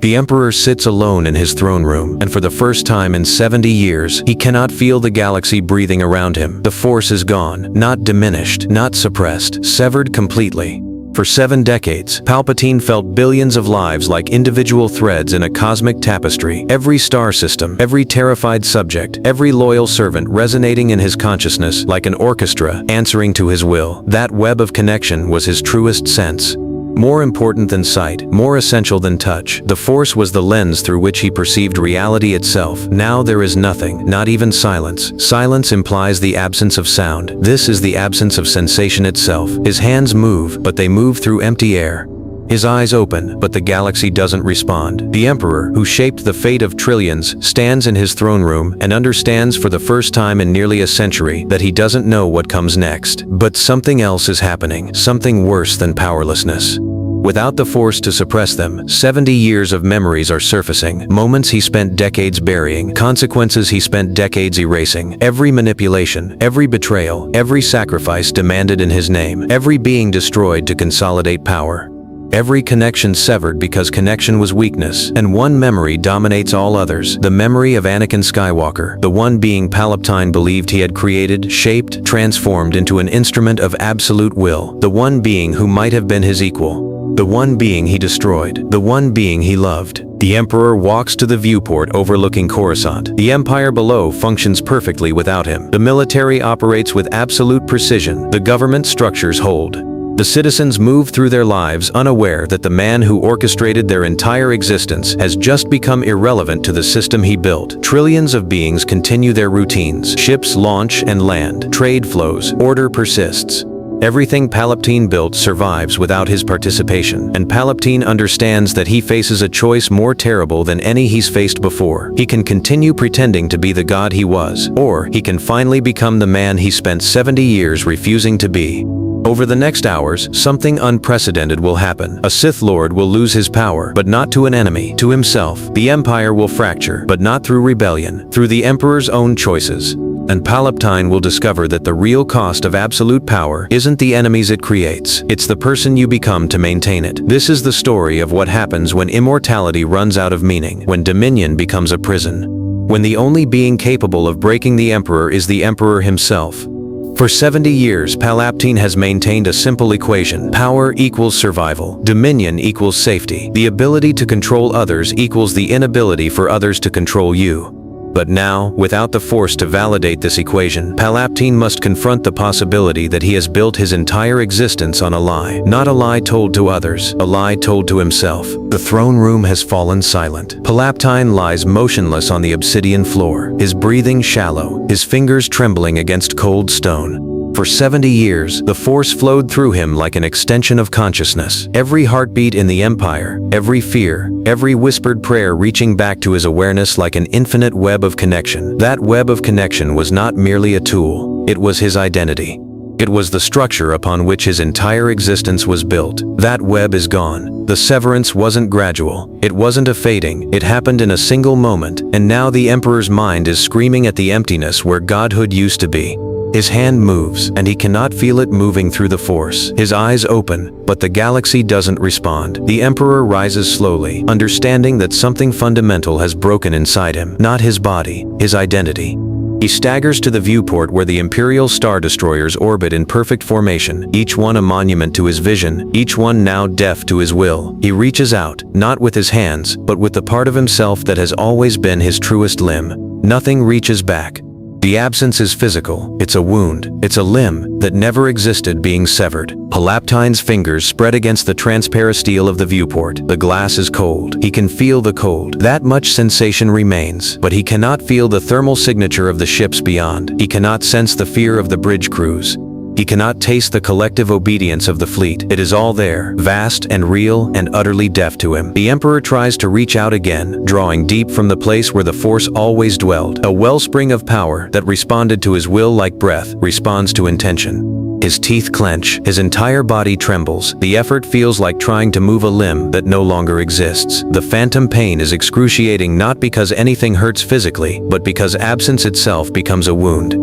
The Emperor sits alone in his throne room, and for the first time in 70 years, he cannot feel the galaxy breathing around him. The Force is gone, not diminished, not suppressed, severed completely. For 7 decades, Palpatine felt billions of lives like individual threads in a cosmic tapestry, every star system, every terrified subject, every loyal servant resonating in his consciousness like an orchestra answering to his will. That web of connection was his truest sense. More important than sight, more essential than touch, the Force was the lens through which he perceived reality itself. Now there is nothing, not even silence. Silence implies the absence of sound. This is the absence of sensation itself. His hands move, but they move through empty air. His eyes open, but the galaxy doesn't respond. The Emperor, who shaped the fate of trillions, stands in his throne room and understands for the first time in nearly a century that he doesn't know what comes next. But something else is happening, something worse than powerlessness. Without the Force to suppress them, 70 years of memories are surfacing, moments he spent decades burying, consequences he spent decades erasing, every manipulation, every betrayal, every sacrifice demanded in his name, every being destroyed to consolidate power. Every connection severed because connection was weakness, and one memory dominates all others, the memory of Anakin Skywalker, the one being Palpatine believed he had created, shaped, transformed into an instrument of absolute will, the one being who might have been his equal. The one being he destroyed, the one being he loved. The Emperor walks to the viewport overlooking Coruscant. The Empire below functions perfectly without him. The military operates with absolute precision. The government structures hold. The citizens move through their lives unaware that the man who orchestrated their entire existence has just become irrelevant to the system he built. Trillions of beings continue their routines. Ships launch and land. Trade flows. Order persists. Everything Palpatine built survives without his participation, and Palpatine understands that he faces a choice more terrible than any he's faced before. He can continue pretending to be the god he was, or he can finally become the man he spent 70 years refusing to be. Over the next hours, something unprecedented will happen. A Sith Lord will lose his power, but not to an enemy, to himself. The Empire will fracture, but not through rebellion, through the Emperor's own choices. And Palpatine will discover that the real cost of absolute power isn't the enemies it creates, it's the person you become to maintain it. This is the story of what happens when immortality runs out of meaning, when dominion becomes a prison, when the only being capable of breaking the Emperor is the Emperor himself. For 70 years, Palpatine has maintained a simple equation. Power equals survival. Dominion equals safety. The ability to control others equals the inability for others to control you. But now, without the Force to validate this equation, Palpatine must confront the possibility that he has built his entire existence on a lie. Not a lie told to others, a lie told to himself. The throne room has fallen silent. Palpatine lies motionless on the obsidian floor, his breathing shallow, his fingers trembling against cold stone. For 70 years, the Force flowed through him like an extension of consciousness. Every heartbeat in the Empire, every fear, every whispered prayer reaching back to his awareness like an infinite web of connection. That web of connection was not merely a tool, it was his identity. It was the structure upon which his entire existence was built. That web is gone. The severance wasn't gradual. It wasn't a fading. It happened in a single moment, and now the Emperor's mind is screaming at the emptiness where godhood used to be. His hand moves, and he cannot feel it moving through the Force. His eyes open, but the galaxy doesn't respond. The Emperor rises slowly, understanding that something fundamental has broken inside him. Not his body, his identity. He staggers to the viewport where the Imperial Star Destroyers orbit in perfect formation, each one a monument to his vision, each one now deaf to his will. He reaches out, not with his hands, but with the part of himself that has always been his truest limb. Nothing reaches back. The absence is physical. It's a wound. It's a limb that never existed being severed. Palpatine's fingers spread against the transparent steel of the viewport. The glass is cold. He can feel the cold. That much sensation remains, but he cannot feel the thermal signature of the ships beyond. He cannot sense the fear of the bridge crews. He cannot taste the collective obedience of the fleet. It is all there, vast and real and utterly deaf to him. The Emperor tries to reach out again, drawing deep from the place where the Force always dwelled. A wellspring of power that responded to his will like breath, responds to intention. His teeth clench, his entire body trembles. The effort feels like trying to move a limb that no longer exists. The phantom pain is excruciating not because anything hurts physically, but because absence itself becomes a wound.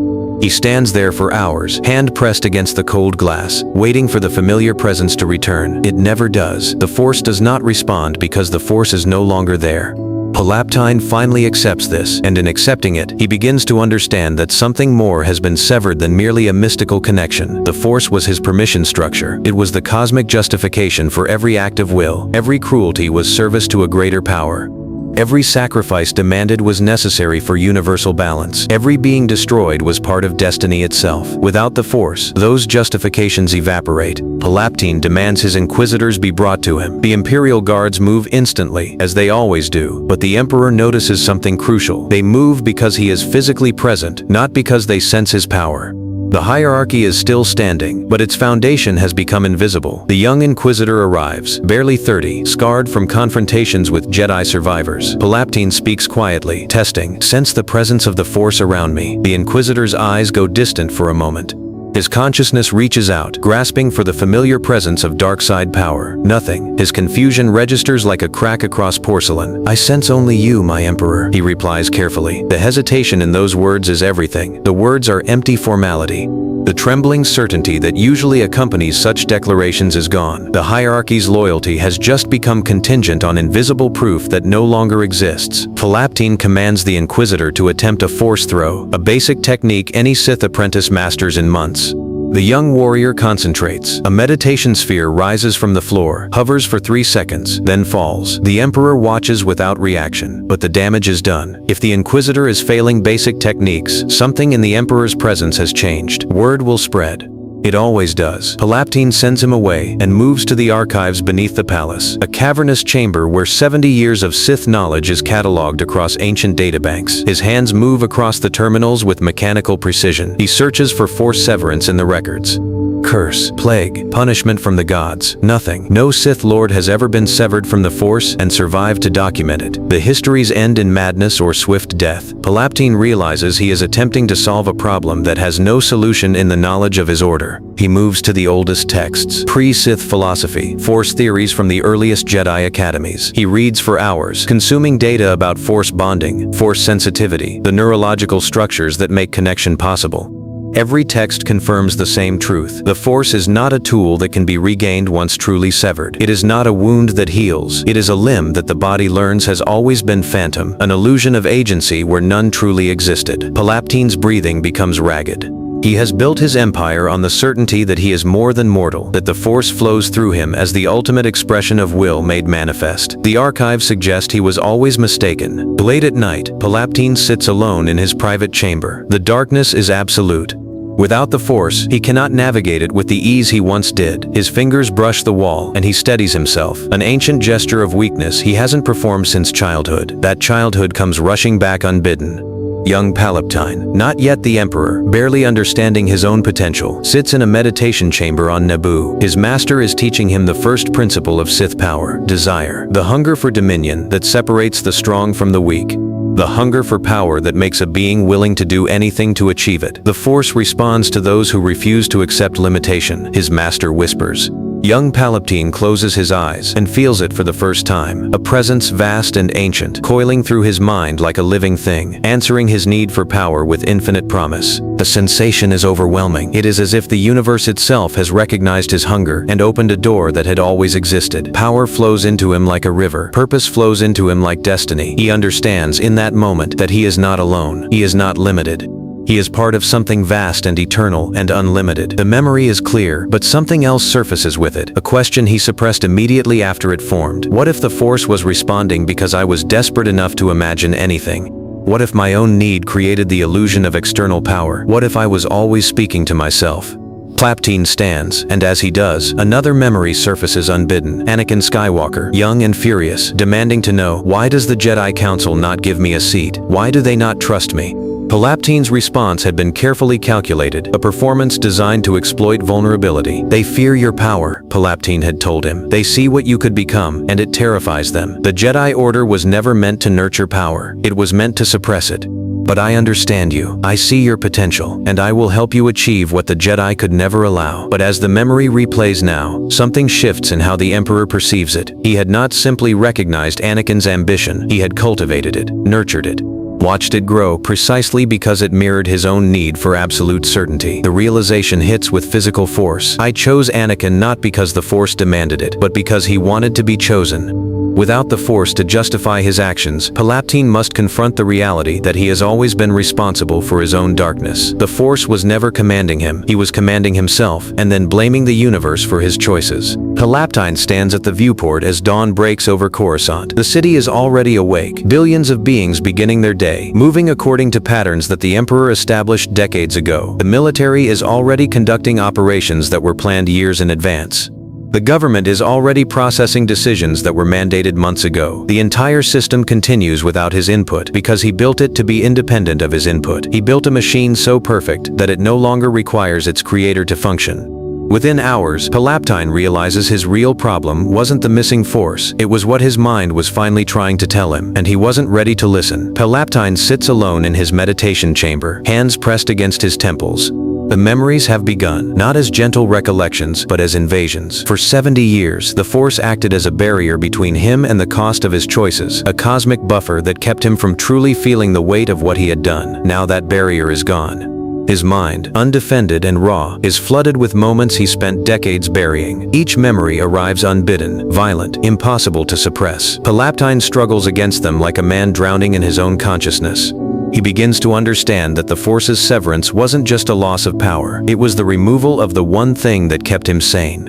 He stands there for hours, hand pressed against the cold glass, waiting for the familiar presence to return. It never does. The Force does not respond because the Force is no longer there. Palpatine finally accepts this, and in accepting it, he begins to understand that something more has been severed than merely a mystical connection. The Force was his permission structure. It was the cosmic justification for every act of will. Every cruelty was service to a greater power. Every sacrifice demanded was necessary for universal balance. Every being destroyed was part of destiny itself. Without the Force, those justifications evaporate. Palpatine demands his Inquisitors be brought to him. The Imperial Guards move instantly, as they always do, but the Emperor notices something crucial. They move because he is physically present, not because they sense his power. The hierarchy is still standing, but its foundation has become invisible. The young Inquisitor arrives, barely 30, scarred from confrontations with Jedi survivors. Palpatine speaks quietly, testing, "Sense the presence of the Force around me." The Inquisitor's eyes go distant for a moment. His consciousness reaches out, grasping for the familiar presence of dark side power. Nothing. His confusion registers like a crack across porcelain. "I sense only you, my Emperor," he replies carefully. The hesitation in those words is everything. The words are empty formality. The trembling certainty that usually accompanies such declarations is gone. The hierarchy's loyalty has just become contingent on invisible proof that no longer exists. Palpatine commands the Inquisitor to attempt a Force throw, a basic technique any Sith apprentice masters in months. The young warrior concentrates. A meditation sphere rises from the floor, hovers for 3 seconds, then falls. The Emperor watches without reaction, but the damage is done. If the Inquisitor is failing basic techniques, something in the Emperor's presence has changed. Word will spread. It always does. Palpatine sends him away and moves to the archives beneath the palace, a cavernous chamber where 70 years of Sith knowledge is catalogued across ancient databanks. His hands move across the terminals with mechanical precision. He searches for Force severance in the records. Curse, plague, punishment from the gods. Nothing. No Sith Lord has ever been severed from the Force and survived to document it. The histories end in madness or swift death. Palpatine realizes he is attempting to solve a problem that has no solution in the knowledge of his order. He moves to the oldest texts, pre-Sith philosophy, Force theories from the earliest Jedi academies. He reads for hours, consuming data about Force bonding, Force sensitivity, the neurological structures that make connection possible. Every text confirms the same truth. The Force is not a tool that can be regained once truly severed. It is not a wound that heals. It is a limb that the body learns has always been phantom, an illusion of agency where none truly existed. Palpatine's breathing becomes ragged. He has built his empire on the certainty that he is more than mortal, that the Force flows through him as the ultimate expression of will made manifest. The archives suggest he was always mistaken. Late at night, Palpatine sits alone in his private chamber. The darkness is absolute. Without the Force, he cannot navigate it with the ease he once did. His fingers brush the wall, and he steadies himself. An ancient gesture of weakness he hasn't performed since childhood. That childhood comes rushing back unbidden. Young Palpatine, not yet the Emperor, barely understanding his own potential, sits in a meditation chamber on Naboo. His master is teaching him the first principle of Sith power, desire, the hunger for dominion that separates the strong from the weak. The hunger for power that makes a being willing to do anything to achieve it. The Force responds to those who refuse to accept limitation, his master whispers. Young Palpatine closes his eyes and feels it for the first time, a presence vast and ancient, coiling through his mind like a living thing, answering his need for power with infinite promise. The sensation is overwhelming. It is as if the universe itself has recognized his hunger and opened a door that had always existed. Power flows into him like a river. Purpose flows into him like destiny. He understands in that moment that he is not alone. He is not limited. He is part of something vast and eternal and unlimited. The memory is clear, but something else surfaces with it, a question he suppressed immediately after it formed. What if the Force was responding because I was desperate enough to imagine anything? What if my own need created the illusion of external power? What if I was always speaking to myself? Palpatine stands, and as he does, another memory surfaces unbidden. Anakin Skywalker, young and furious, demanding to know, why does the Jedi Council not give me a seat? Why do they not trust me? Palpatine's response had been carefully calculated, a performance designed to exploit vulnerability. They fear your power, Palpatine had told him. They see what you could become, and it terrifies them. The Jedi Order was never meant to nurture power. It was meant to suppress it. But I understand you. I see your potential, and I will help you achieve what the Jedi could never allow. But as the memory replays now, something shifts in how the Emperor perceives it. He had not simply recognized Anakin's ambition. He had cultivated it, nurtured it. watched it grow precisely because it mirrored his own need for absolute certainty. The realization hits with physical force. I chose Anakin not because the Force demanded it, but because he wanted to be chosen. Without the Force to justify his actions, Palpatine must confront the reality that he has always been responsible for his own darkness. The Force was never commanding him, he was commanding himself, and then blaming the universe for his choices. Palpatine stands at the viewport as dawn breaks over Coruscant. The city is already awake, billions of beings beginning their day, moving according to patterns that the Emperor established decades ago. The military is already conducting operations that were planned years in advance. The government is already processing decisions that were mandated months ago. The entire system continues without his input because he built it to be independent of his input. He built a machine so perfect that it no longer requires its creator to function. Within hours, Palpatine realizes his real problem wasn't the missing Force, it was what his mind was finally trying to tell him, and he wasn't ready to listen. Palpatine sits alone in his meditation chamber, hands pressed against his temples. The memories have begun, not as gentle recollections, but as invasions. For 70 years, the Force acted as a barrier between him and the cost of his choices, a cosmic buffer that kept him from truly feeling the weight of what he had done. Now that barrier is gone. His mind, undefended and raw, is flooded with moments he spent decades burying. Each memory arrives unbidden, violent, impossible to suppress. Palpatine struggles against them like a man drowning in his own consciousness. He begins to understand that the Force's severance wasn't just a loss of power, it was the removal of the one thing that kept him sane.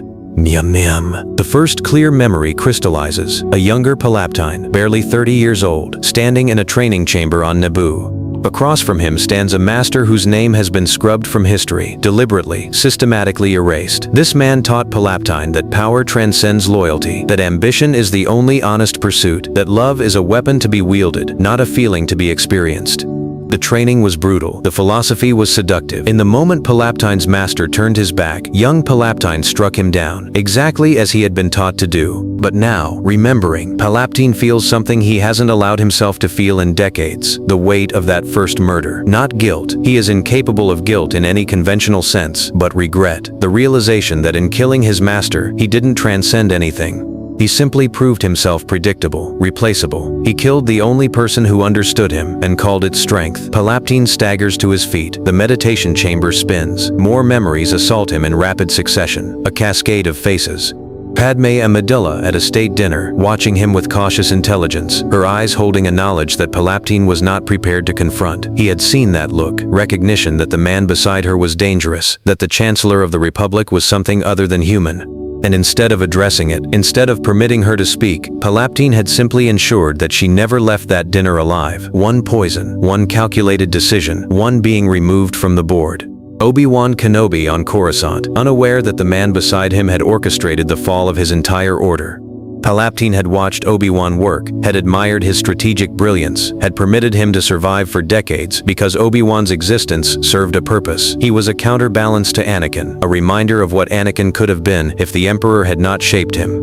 The first clear memory crystallizes, a younger Palpatine, barely 30 years old, standing in a training chamber on Naboo. Across from him stands a master whose name has been scrubbed from history, deliberately, systematically erased. This man taught Palpatine that power transcends loyalty, that ambition is the only honest pursuit, that love is a weapon to be wielded, not a feeling to be experienced. The training was brutal, the philosophy was seductive. In the moment Palpatine's master turned his back, young Palpatine struck him down, exactly as he had been taught to do. But now, remembering, Palpatine feels something he hasn't allowed himself to feel in decades, the weight of that first murder. Not guilt, he is incapable of guilt in any conventional sense, but regret, the realization that in killing his master, he didn't transcend anything. He simply proved himself predictable, replaceable. He killed the only person who understood him and called it strength. Palpatine staggers to his feet. The meditation chamber spins. More memories assault him in rapid succession, a cascade of faces. Padme Amidala at a state dinner, watching him with cautious intelligence, her eyes holding a knowledge that Palpatine was not prepared to confront. He had seen that look, recognition that the man beside her was dangerous, that the Chancellor of the Republic was something other than human. And instead of addressing it, instead of permitting her to speak, Palpatine had simply ensured that she never left that dinner alive. One poison, one calculated decision, one being removed from the board. Obi-Wan Kenobi on Coruscant, unaware that the man beside him had orchestrated the fall of his entire order. Palpatine had watched Obi-Wan work, had admired his strategic brilliance, had permitted him to survive for decades because Obi-Wan's existence served a purpose. He was a counterbalance to Anakin, a reminder of what Anakin could have been if the Emperor had not shaped him.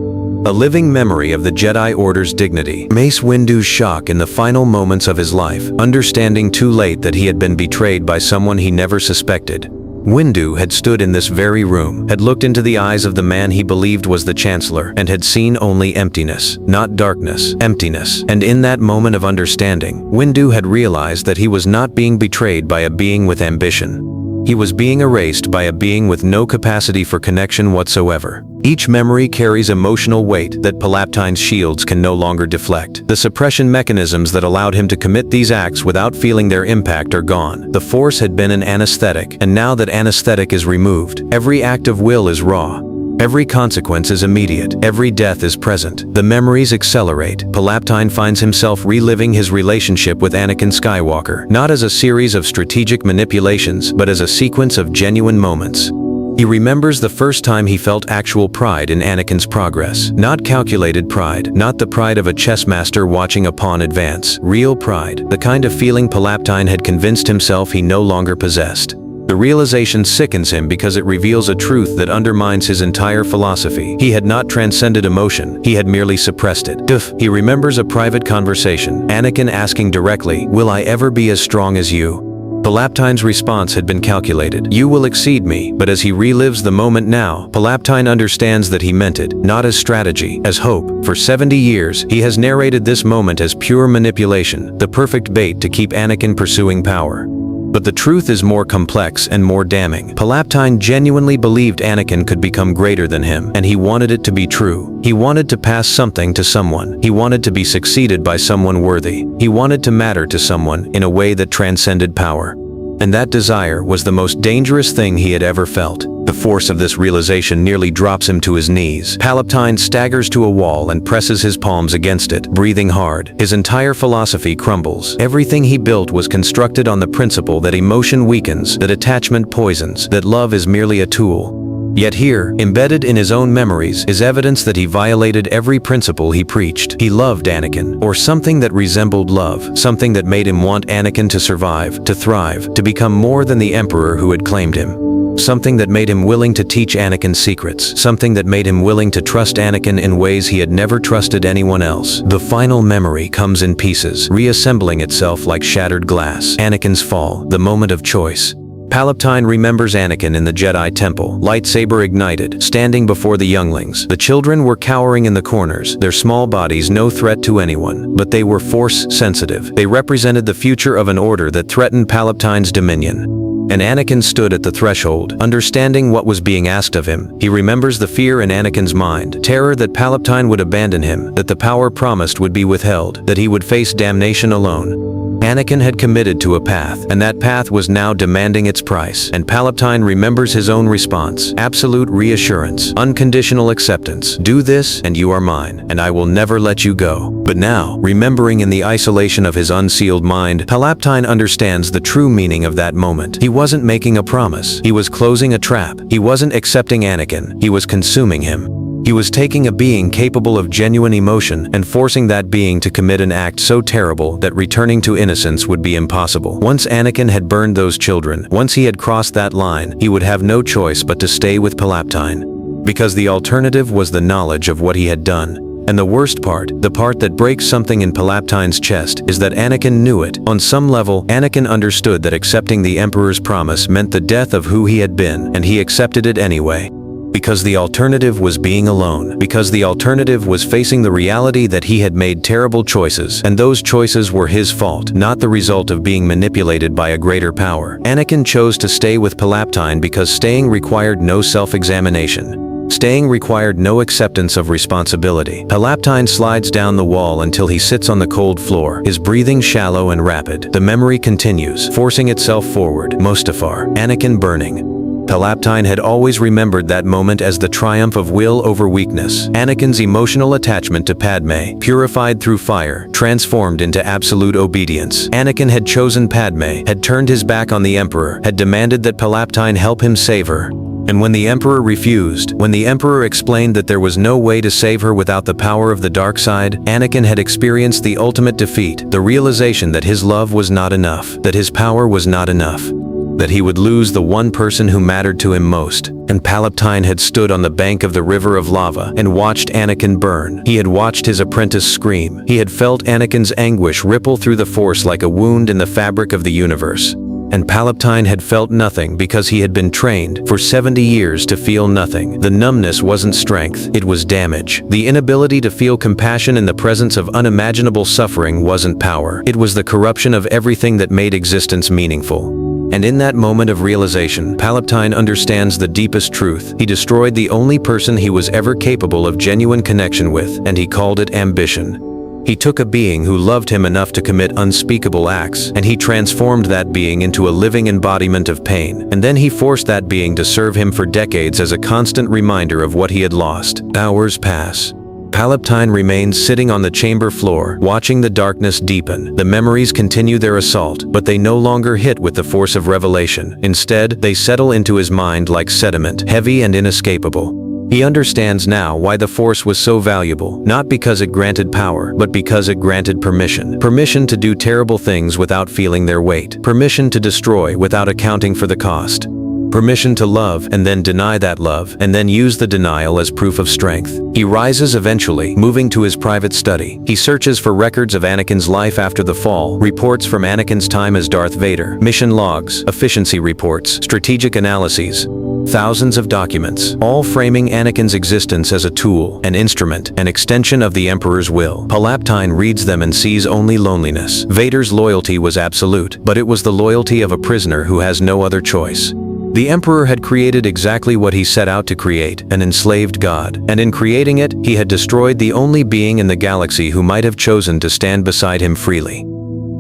A living memory of the Jedi Order's dignity. Mace Windu's shock in the final moments of his life, understanding too late that he had been betrayed by someone he never suspected. Windu had stood in this very room, had looked into the eyes of the man he believed was the Chancellor, and had seen only emptiness, not darkness, emptiness. And in that moment of understanding, Windu had realized that he was not being betrayed by a being with ambition. He was being erased by a being with no capacity for connection whatsoever. Each memory carries emotional weight that Palpatine's shields can no longer deflect. The suppression mechanisms that allowed him to commit these acts without feeling their impact are gone. The Force had been an anesthetic, and now that anesthetic is removed, every act of will is raw. Every consequence is immediate. Every death is present. The memories accelerate. Palpatine finds himself reliving his relationship with Anakin Skywalker, not as a series of strategic manipulations, but as a sequence of genuine moments. He remembers the first time he felt actual pride in Anakin's progress. Not calculated pride, not the pride of a chess master watching a pawn advance. Real pride, the kind of feeling Palpatine had convinced himself he no longer possessed. The realization sickens him because it reveals a truth that undermines his entire philosophy. He had not transcended emotion, he had merely suppressed it. He remembers a private conversation, Anakin asking directly, "Will I ever be as strong as you?" Palpatine's response had been calculated. "You will exceed me," but as he relives the moment now, Palpatine understands that he meant it, not as strategy, as hope. For 70 years, he has narrated this moment as pure manipulation, the perfect bait to keep Anakin pursuing power. But the truth is more complex and more damning. Palpatine genuinely believed Anakin could become greater than him, and he wanted it to be true. He wanted to pass something to someone. He wanted to be succeeded by someone worthy. He wanted to matter to someone in a way that transcended power. And that desire was the most dangerous thing he had ever felt. The force of this realization nearly drops him to his knees. Palpatine staggers to a wall and presses his palms against it, breathing hard. His entire philosophy crumbles. Everything he built was constructed on the principle that emotion weakens, that attachment poisons, that love is merely a tool. Yet here, embedded in his own memories, is evidence that he violated every principle he preached. He loved Anakin, or something that resembled love, something that made him want Anakin to survive, to thrive, to become more than the Emperor who had claimed him. Something that made him willing to teach Anakin secrets, something that made him willing to trust Anakin in ways he had never trusted anyone else. The final memory comes in pieces, reassembling itself like shattered glass. Anakin's fall, the moment of choice. Palpatine remembers Anakin in the Jedi Temple, lightsaber ignited, standing before the younglings. The children were cowering in the corners, their small bodies no threat to anyone, but they were force-sensitive. They represented the future of an order that threatened Palpatine's dominion. And Anakin stood at the threshold, understanding what was being asked of him. He remembers the fear in Anakin's mind, terror that Palpatine would abandon him, that the power promised would be withheld, that he would face damnation alone. Anakin had committed to a path, and that path was now demanding its price. And Palpatine remembers his own response: absolute reassurance, unconditional acceptance. "Do this, and you are mine, and I will never let you go." But now, remembering in the isolation of his unsealed mind, Palpatine understands the true meaning of that moment. He wasn't making a promise. He was closing a trap. He wasn't accepting Anakin. He was consuming him. He was taking a being capable of genuine emotion and forcing that being to commit an act so terrible that returning to innocence would be impossible. Once Anakin had burned those children, once he had crossed that line, he would have no choice but to stay with Palpatine. Because the alternative was the knowledge of what he had done. And the worst part, the part that breaks something in Palpatine's chest, is that Anakin knew it. On some level, Anakin understood that accepting the Emperor's promise meant the death of who he had been, and he accepted it anyway. Because the alternative was being alone. Because the alternative was facing the reality that he had made terrible choices, and those choices were his fault, not the result of being manipulated by a greater power. Anakin chose to stay with Palpatine because staying required no self-examination. Staying required no acceptance of responsibility. Palpatine slides down the wall until he sits on the cold floor, his breathing shallow and rapid. The memory continues, forcing itself forward. Mustafar, Anakin burning. Palpatine had always remembered that moment as the triumph of will over weakness. Anakin's emotional attachment to Padme, purified through fire, transformed into absolute obedience. Anakin had chosen Padme, had turned his back on the Emperor, had demanded that Palpatine help him save her. And when the Emperor refused, when the Emperor explained that there was no way to save her without the power of the dark side, Anakin had experienced the ultimate defeat, the realization that his love was not enough, that his power was not enough, that he would lose the one person who mattered to him most. And Palpatine had stood on the bank of the river of lava and watched Anakin burn. He had watched his apprentice scream. He had felt Anakin's anguish ripple through the Force like a wound in the fabric of the universe. And Palpatine had felt nothing because he had been trained for 70 years to feel nothing. The numbness wasn't strength, it was damage. The inability to feel compassion in the presence of unimaginable suffering wasn't power. It was the corruption of everything that made existence meaningful. And in that moment of realization, Palpatine understands the deepest truth. He destroyed the only person he was ever capable of genuine connection with, and he called it ambition. He took a being who loved him enough to commit unspeakable acts, and he transformed that being into a living embodiment of pain. And then he forced that being to serve him for decades as a constant reminder of what he had lost. Hours pass. Palpatine remains sitting on the chamber floor, watching the darkness deepen. The memories continue their assault, but they no longer hit with the force of revelation. Instead, they settle into his mind like sediment, heavy and inescapable. He understands now why the Force was so valuable, not because it granted power, but because it granted permission. Permission to do terrible things without feeling their weight. Permission to destroy without accounting for the cost. permission to love and then deny that love, and then use the denial as proof of strength. He rises eventually, moving to his private study. He searches for records of Anakin's life after the fall, reports from Anakin's time as Darth Vader, mission logs, efficiency reports, strategic analyses. Thousands of documents, all framing Anakin's existence as a tool, an instrument, an extension of the Emperor's will. Palpatine reads them and sees only loneliness. Vader's loyalty was absolute, but it was the loyalty of a prisoner who has no other choice. The Emperor had created exactly what he set out to create, an enslaved god, and in creating it, he had destroyed the only being in the galaxy who might have chosen to stand beside him freely.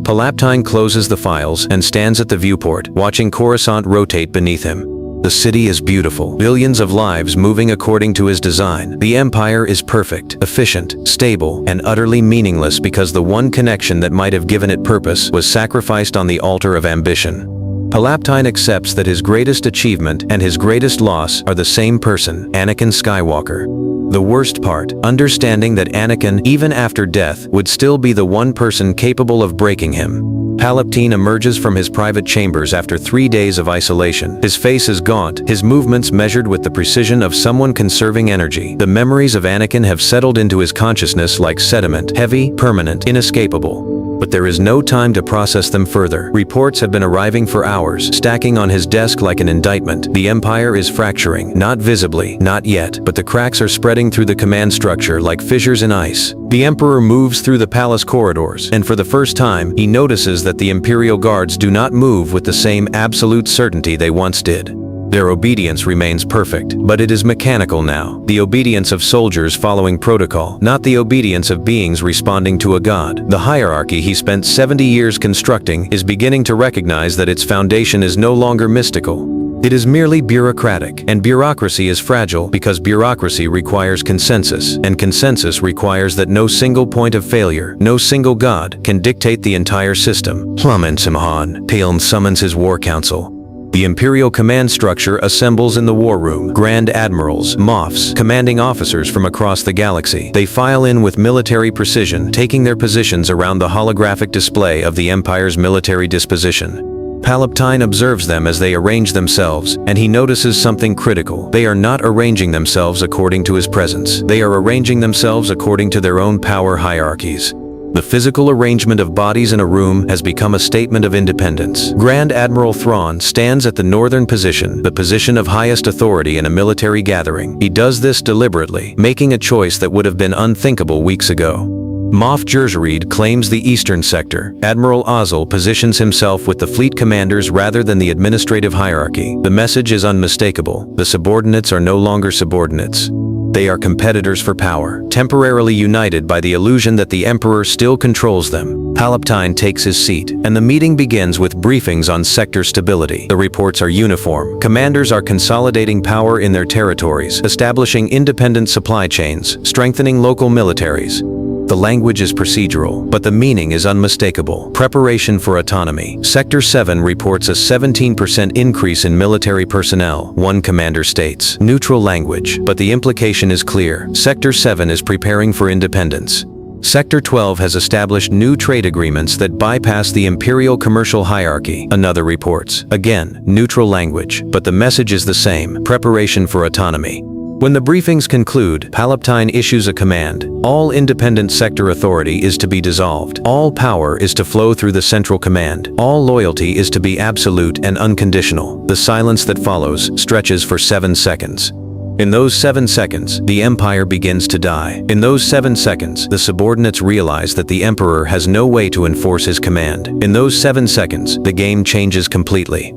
Palpatine closes the files and stands at the viewport, watching Coruscant rotate beneath him. The city is beautiful, billions of lives moving according to his design. The Empire is perfect, efficient, stable, and utterly meaningless because the one connection that might have given it purpose was sacrificed on the altar of ambition. Palpatine accepts that his greatest achievement and his greatest loss are the same person, Anakin Skywalker. The worst part, understanding that Anakin, even after death, would still be the one person capable of breaking him. Palpatine emerges from his private chambers after 3 days of isolation. His face is gaunt, his movements measured with the precision of someone conserving energy. The memories of Anakin have settled into his consciousness like sediment, heavy, permanent, inescapable. But there is no time to process them further. Reports have been arriving for hours, stacking on his desk like an indictment. The Empire is fracturing, not visibly, not yet, but the cracks are spreading through the command structure like fissures in ice. The Emperor moves through the palace corridors, and for the first time, he notices that the Imperial Guards do not move with the same absolute certainty they once did. Their obedience remains perfect, but it is mechanical now, the obedience of soldiers following protocol, not the obedience of beings responding to a god. The hierarchy he spent 70 years constructing is beginning to recognize that its foundation is no longer mystical. It is merely bureaucratic, and bureaucracy is fragile because bureaucracy requires consensus, and consensus requires that no single point of failure, no single god, can dictate the entire system. Plamen Simhan, Talon summons his war council. The Imperial command structure assembles in the war room. Grand admirals, Moffs, commanding officers from across the galaxy. They file in with military precision, taking their positions around the holographic display of the Empire's military disposition. Palpatine observes them as they arrange themselves, and he notices something critical. They are not arranging themselves according to his presence. They are arranging themselves according to their own power hierarchies. The physical arrangement of bodies in a room has become a statement of independence. Grand Admiral Thrawn stands at the northern position, the position of highest authority in a military gathering. He does this deliberately, making a choice that would have been unthinkable weeks ago. Moff Jerjerid claims the eastern sector. Admiral Ozzel positions himself with the fleet commanders rather than the administrative hierarchy. The message is unmistakable. The subordinates are no longer subordinates. They are competitors for power, temporarily united by the illusion that the Emperor still controls them. Palpatine takes his seat, and the meeting begins with briefings on sector stability. The reports are uniform. Commanders are consolidating power in their territories, establishing independent supply chains, strengthening local militaries. The language is procedural, but the meaning is unmistakable. Preparation for autonomy. Sector 7 reports a 17% increase in military personnel, one commander states. Neutral language, but the implication is clear. Sector 7 is preparing for independence. Sector 12 has established new trade agreements that bypass the imperial commercial hierarchy, another reports. Again, neutral language, but the message is the same: preparation for autonomy. When the briefings conclude, Palpatine issues a command. All independent sector authority is to be dissolved. All power is to flow through the central command. All loyalty is to be absolute and unconditional. The silence that follows stretches for 7 seconds. In those 7 seconds, the Empire begins to die. In those 7 seconds, the subordinates realize that the Emperor has no way to enforce his command. In those 7 seconds, the game changes completely.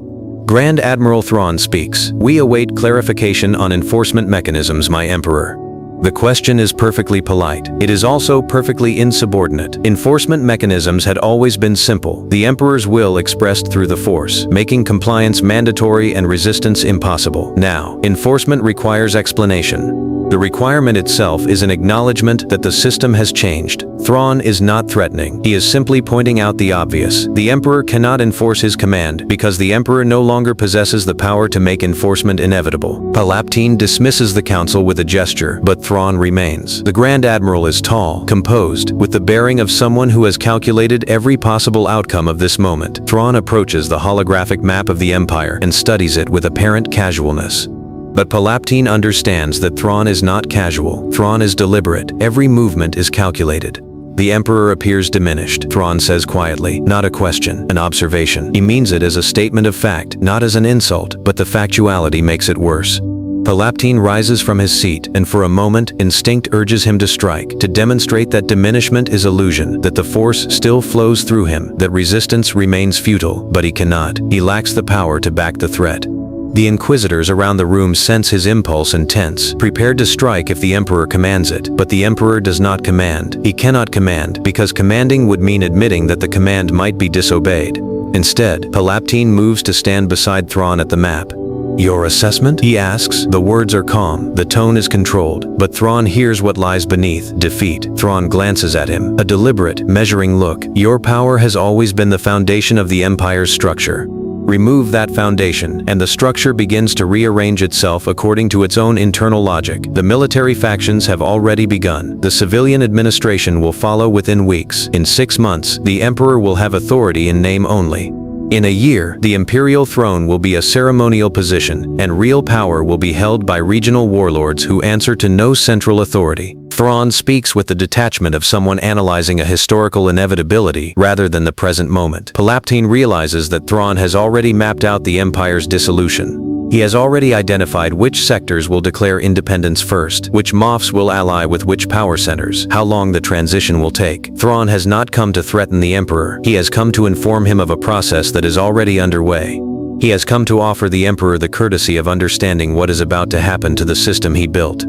Grand Admiral Thrawn speaks. We await clarification on enforcement mechanisms, my Emperor. The question is perfectly polite. It is also perfectly insubordinate. Enforcement mechanisms had always been simple. The Emperor's will expressed through the Force, making compliance mandatory and resistance impossible. Now, enforcement requires explanation. The requirement itself is an acknowledgement that the system has changed. Thrawn is not threatening. He is simply pointing out the obvious. The Emperor cannot enforce his command because the Emperor no longer possesses the power to make enforcement inevitable. Palpatine dismisses the council with a gesture, but Thrawn remains. The Grand Admiral is tall, composed, with the bearing of someone who has calculated every possible outcome of this moment. Thrawn approaches the holographic map of the Empire and studies it with apparent casualness. But Palpatine understands that Thrawn is not casual. Thrawn is deliberate. Every movement is calculated. The Emperor appears diminished, Thrawn says quietly, not a question, an observation. He means it as a statement of fact, not as an insult, but the factuality makes it worse. Palpatine rises from his seat, and for a moment, instinct urges him to strike, to demonstrate that diminishment is illusion, that the Force still flows through him, that resistance remains futile, but he cannot. He lacks the power to back the threat. The Inquisitors around the room sense his impulse and tense, prepared to strike if the Emperor commands it. But the Emperor does not command. He cannot command, because commanding would mean admitting that the command might be disobeyed. Instead, Palpatine moves to stand beside Thrawn at the map. "Your assessment?" he asks. The words are calm, the tone is controlled, but Thrawn hears what lies beneath: defeat. Thrawn glances at him, a deliberate, measuring look. "Your power has always been the foundation of the Empire's structure. Remove that foundation, and the structure begins to rearrange itself according to its own internal logic. The military factions have already begun. The civilian administration will follow within weeks. In 6 months, the Emperor will have authority in name only. In a year, the imperial throne will be a ceremonial position, and real power will be held by regional warlords who answer to no central authority." Thrawn speaks with the detachment of someone analyzing a historical inevitability rather than the present moment. Palpatine realizes that Thrawn has already mapped out the Empire's dissolution. He has already identified which sectors will declare independence first, which Moffs will ally with which power centers, how long the transition will take. Thrawn has not come to threaten the Emperor. He has come to inform him of a process that is already underway. He has come to offer the Emperor the courtesy of understanding what is about to happen to the system he built.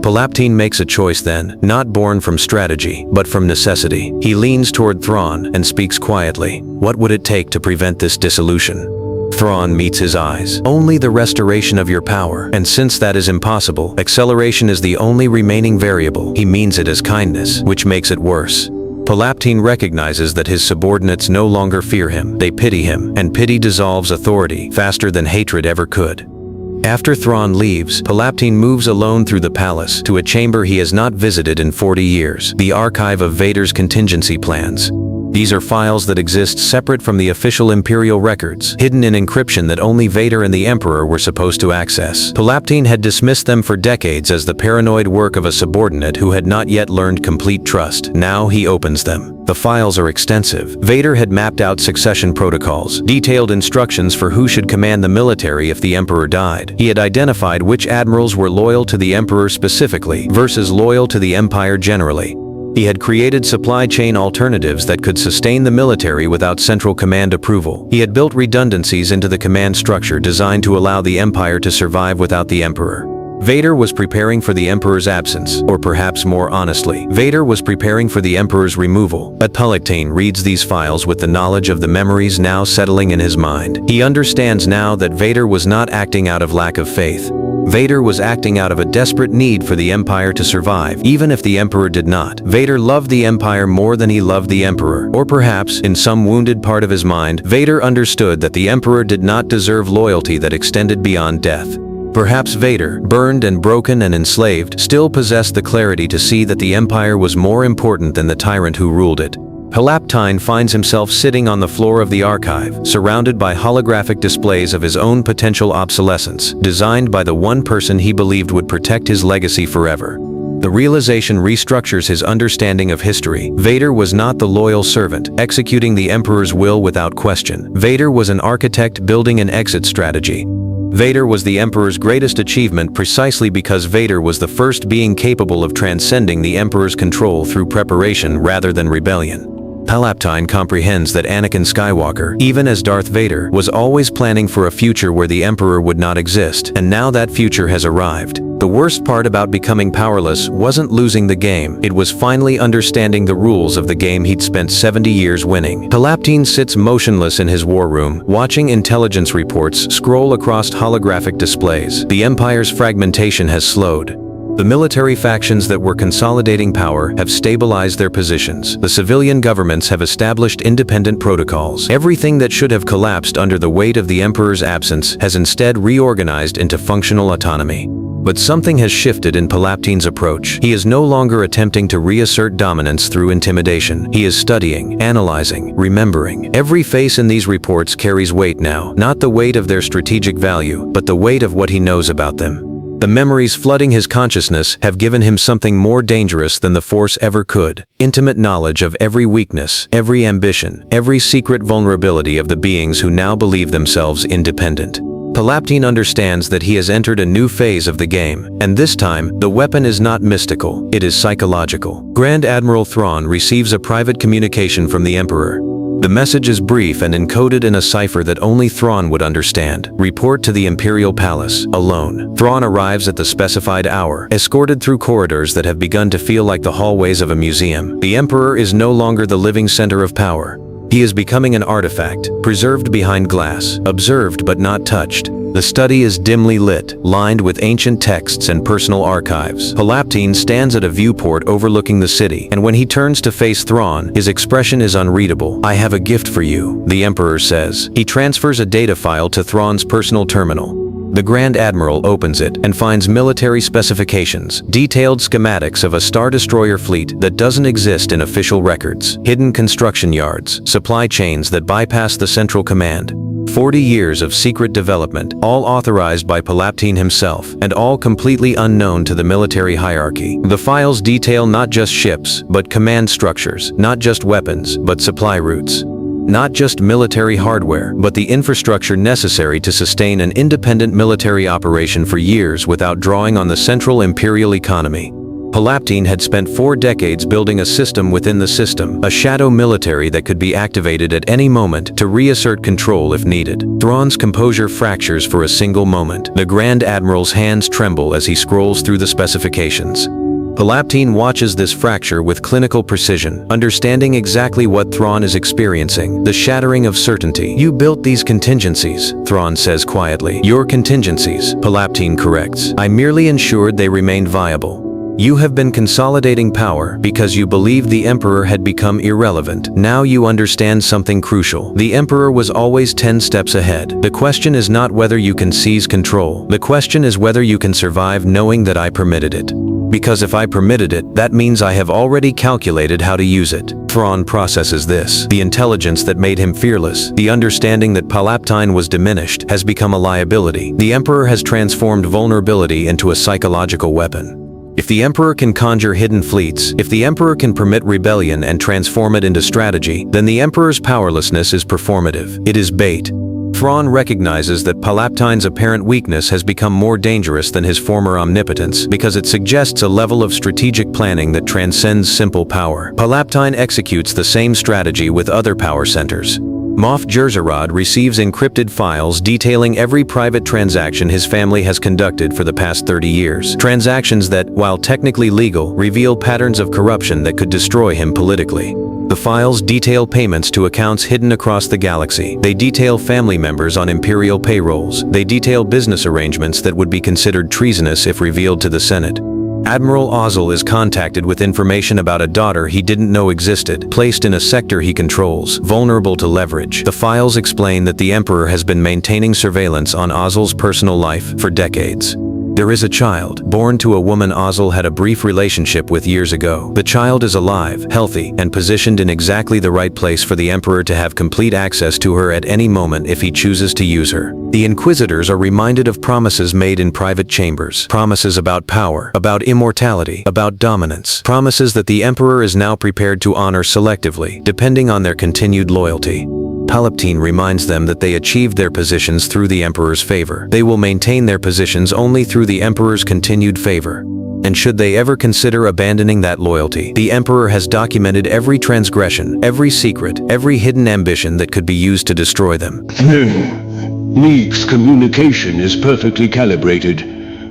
Palpatine makes a choice then, not born from strategy, but from necessity. He leans toward Thrawn and speaks quietly. "What would it take to prevent this dissolution?" Thrawn meets his eyes. "Only the restoration of your power, and since that is impossible, acceleration is the only remaining variable." He means it as kindness, which makes it worse. Palpatine recognizes that his subordinates no longer fear him. They pity him, and pity dissolves authority faster than hatred ever could. After Thrawn leaves, Palpatine moves alone through the palace to a chamber he has not visited in 40 years, the archive of Vader's contingency plans. These are files that exist separate from the official Imperial records, hidden in encryption that only Vader and the Emperor were supposed to access. Palpatine had dismissed them for decades as the paranoid work of a subordinate who had not yet learned complete trust. Now he opens them. The files are extensive. Vader had mapped out succession protocols, detailed instructions for who should command the military if the Emperor died. He had identified which admirals were loyal to the Emperor specifically versus loyal to the Empire generally. He had created supply chain alternatives that could sustain the military without central command approval. He had built redundancies into the command structure designed to allow the Empire to survive without the Emperor. Vader was preparing for the Emperor's absence, or perhaps more honestly, Vader was preparing for the Emperor's removal. But Palpatine reads these files with the knowledge of the memories now settling in his mind. He understands now that Vader was not acting out of lack of faith. Vader was acting out of a desperate need for the Empire to survive, even if the Emperor did not. Vader loved the Empire more than he loved the Emperor. Or perhaps, in some wounded part of his mind, Vader understood that the Emperor did not deserve loyalty that extended beyond death. Perhaps Vader, burned and broken and enslaved, still possessed the clarity to see that the Empire was more important than the tyrant who ruled it. Palpatine finds himself sitting on the floor of the archive, surrounded by holographic displays of his own potential obsolescence, designed by the one person he believed would protect his legacy forever. The realization restructures his understanding of history. Vader was not the loyal servant, executing the Emperor's will without question. Vader was an architect building an exit strategy. Vader was the Emperor's greatest achievement precisely because Vader was the first being capable of transcending the Emperor's control through preparation rather than rebellion. Palpatine comprehends that Anakin Skywalker, even as Darth Vader, was always planning for a future where the Emperor would not exist, and now that future has arrived. The worst part about becoming powerless wasn't losing the game, it was finally understanding the rules of the game he'd spent 70 years winning. Palpatine sits motionless in his war room, watching intelligence reports scroll across holographic displays. The Empire's fragmentation has slowed. The military factions that were consolidating power have stabilized their positions. The civilian governments have established independent protocols. Everything that should have collapsed under the weight of the Emperor's absence has instead reorganized into functional autonomy. But something has shifted in Palpatine's approach. He is no longer attempting to reassert dominance through intimidation. He is studying, analyzing, remembering. Every face in these reports carries weight now, not the weight of their strategic value, but the weight of what he knows about them. The memories flooding his consciousness have given him something more dangerous than the Force ever could: intimate knowledge of every weakness, every ambition, every secret vulnerability of the beings who now believe themselves independent. Palpatine understands that he has entered a new phase of the game, and this time, the weapon is not mystical, it is psychological. Grand Admiral Thrawn receives a private communication from the Emperor. The message is brief and encoded in a cipher that only Thrawn would understand. Report to the Imperial Palace, alone. Thrawn arrives at the specified hour, escorted through corridors that have begun to feel like the hallways of a museum. The Emperor is no longer the living center of power. He is becoming an artifact, preserved behind glass, observed but not touched. The study is dimly lit, lined with ancient texts and personal archives. Palpatine stands at a viewport overlooking the city, and when he turns to face Thrawn, his expression is unreadable. "I have a gift for you," the Emperor says. He transfers a data file to Thrawn's personal terminal. The Grand Admiral opens it and finds military specifications, detailed schematics of a Star Destroyer fleet that doesn't exist in official records, hidden construction yards, supply chains that bypass the central command. 40 years of secret development, all authorized by Palpatine himself, and all completely unknown to the military hierarchy. The files detail not just ships, but command structures, not just weapons, but supply routes. Not just military hardware, but the infrastructure necessary to sustain an independent military operation for years without drawing on the central imperial economy. Palpatine had spent 4 decades building a system within the system, a shadow military that could be activated at any moment to reassert control if needed. Thrawn's composure fractures for a single moment. The Grand Admiral's hands tremble as he scrolls through the specifications. Palpatine watches this fracture with clinical precision, understanding exactly what Thrawn is experiencing, the shattering of certainty. "You built these contingencies," Thrawn says quietly. "Your contingencies," Palpatine corrects. "I merely ensured they remained viable. You have been consolidating power because you believed the Emperor had become irrelevant. Now you understand something crucial. The Emperor was always 10 steps ahead. The question is not whether you can seize control. The question is whether you can survive knowing that I permitted it. Because if I permitted it, that means I have already calculated how to use it." Thrawn processes this. The intelligence that made him fearless, the understanding that Palpatine was diminished, has become a liability. The Emperor has transformed vulnerability into a psychological weapon. If the Emperor can conjure hidden fleets, if the Emperor can permit rebellion and transform it into strategy, then the Emperor's powerlessness is performative. It is bait. Thrawn recognizes that Palpatine's apparent weakness has become more dangerous than his former omnipotence because it suggests a level of strategic planning that transcends simple power. Palpatine executes the same strategy with other power centers. Moff Jerjerrod receives encrypted files detailing every private transaction his family has conducted for the past 30 years. Transactions that, while technically legal, reveal patterns of corruption that could destroy him politically. The files detail payments to accounts hidden across the galaxy. They detail family members on Imperial payrolls. They detail business arrangements that would be considered treasonous if revealed to the Senate. Admiral Ozzel is contacted with information about a daughter he didn't know existed, placed in a sector he controls, vulnerable to leverage. The files explain that the Emperor has been maintaining surveillance on Ozzel's personal life for decades. There is a child, born to a woman Ozzel had a brief relationship with years ago. The child is alive, healthy, and positioned in exactly the right place for the Emperor to have complete access to her at any moment if he chooses to use her. The Inquisitors are reminded of promises made in private chambers. Promises about power, about immortality, about dominance. Promises that the Emperor is now prepared to honor selectively, depending on their continued loyalty. Palpatine reminds them that they achieved their positions through the Emperor's favor. They will maintain their positions only through the Emperor's continued favor. And should they ever consider abandoning that loyalty, the Emperor has documented every transgression, every secret, every hidden ambition that could be used to destroy them. Neek's communication is perfectly calibrated.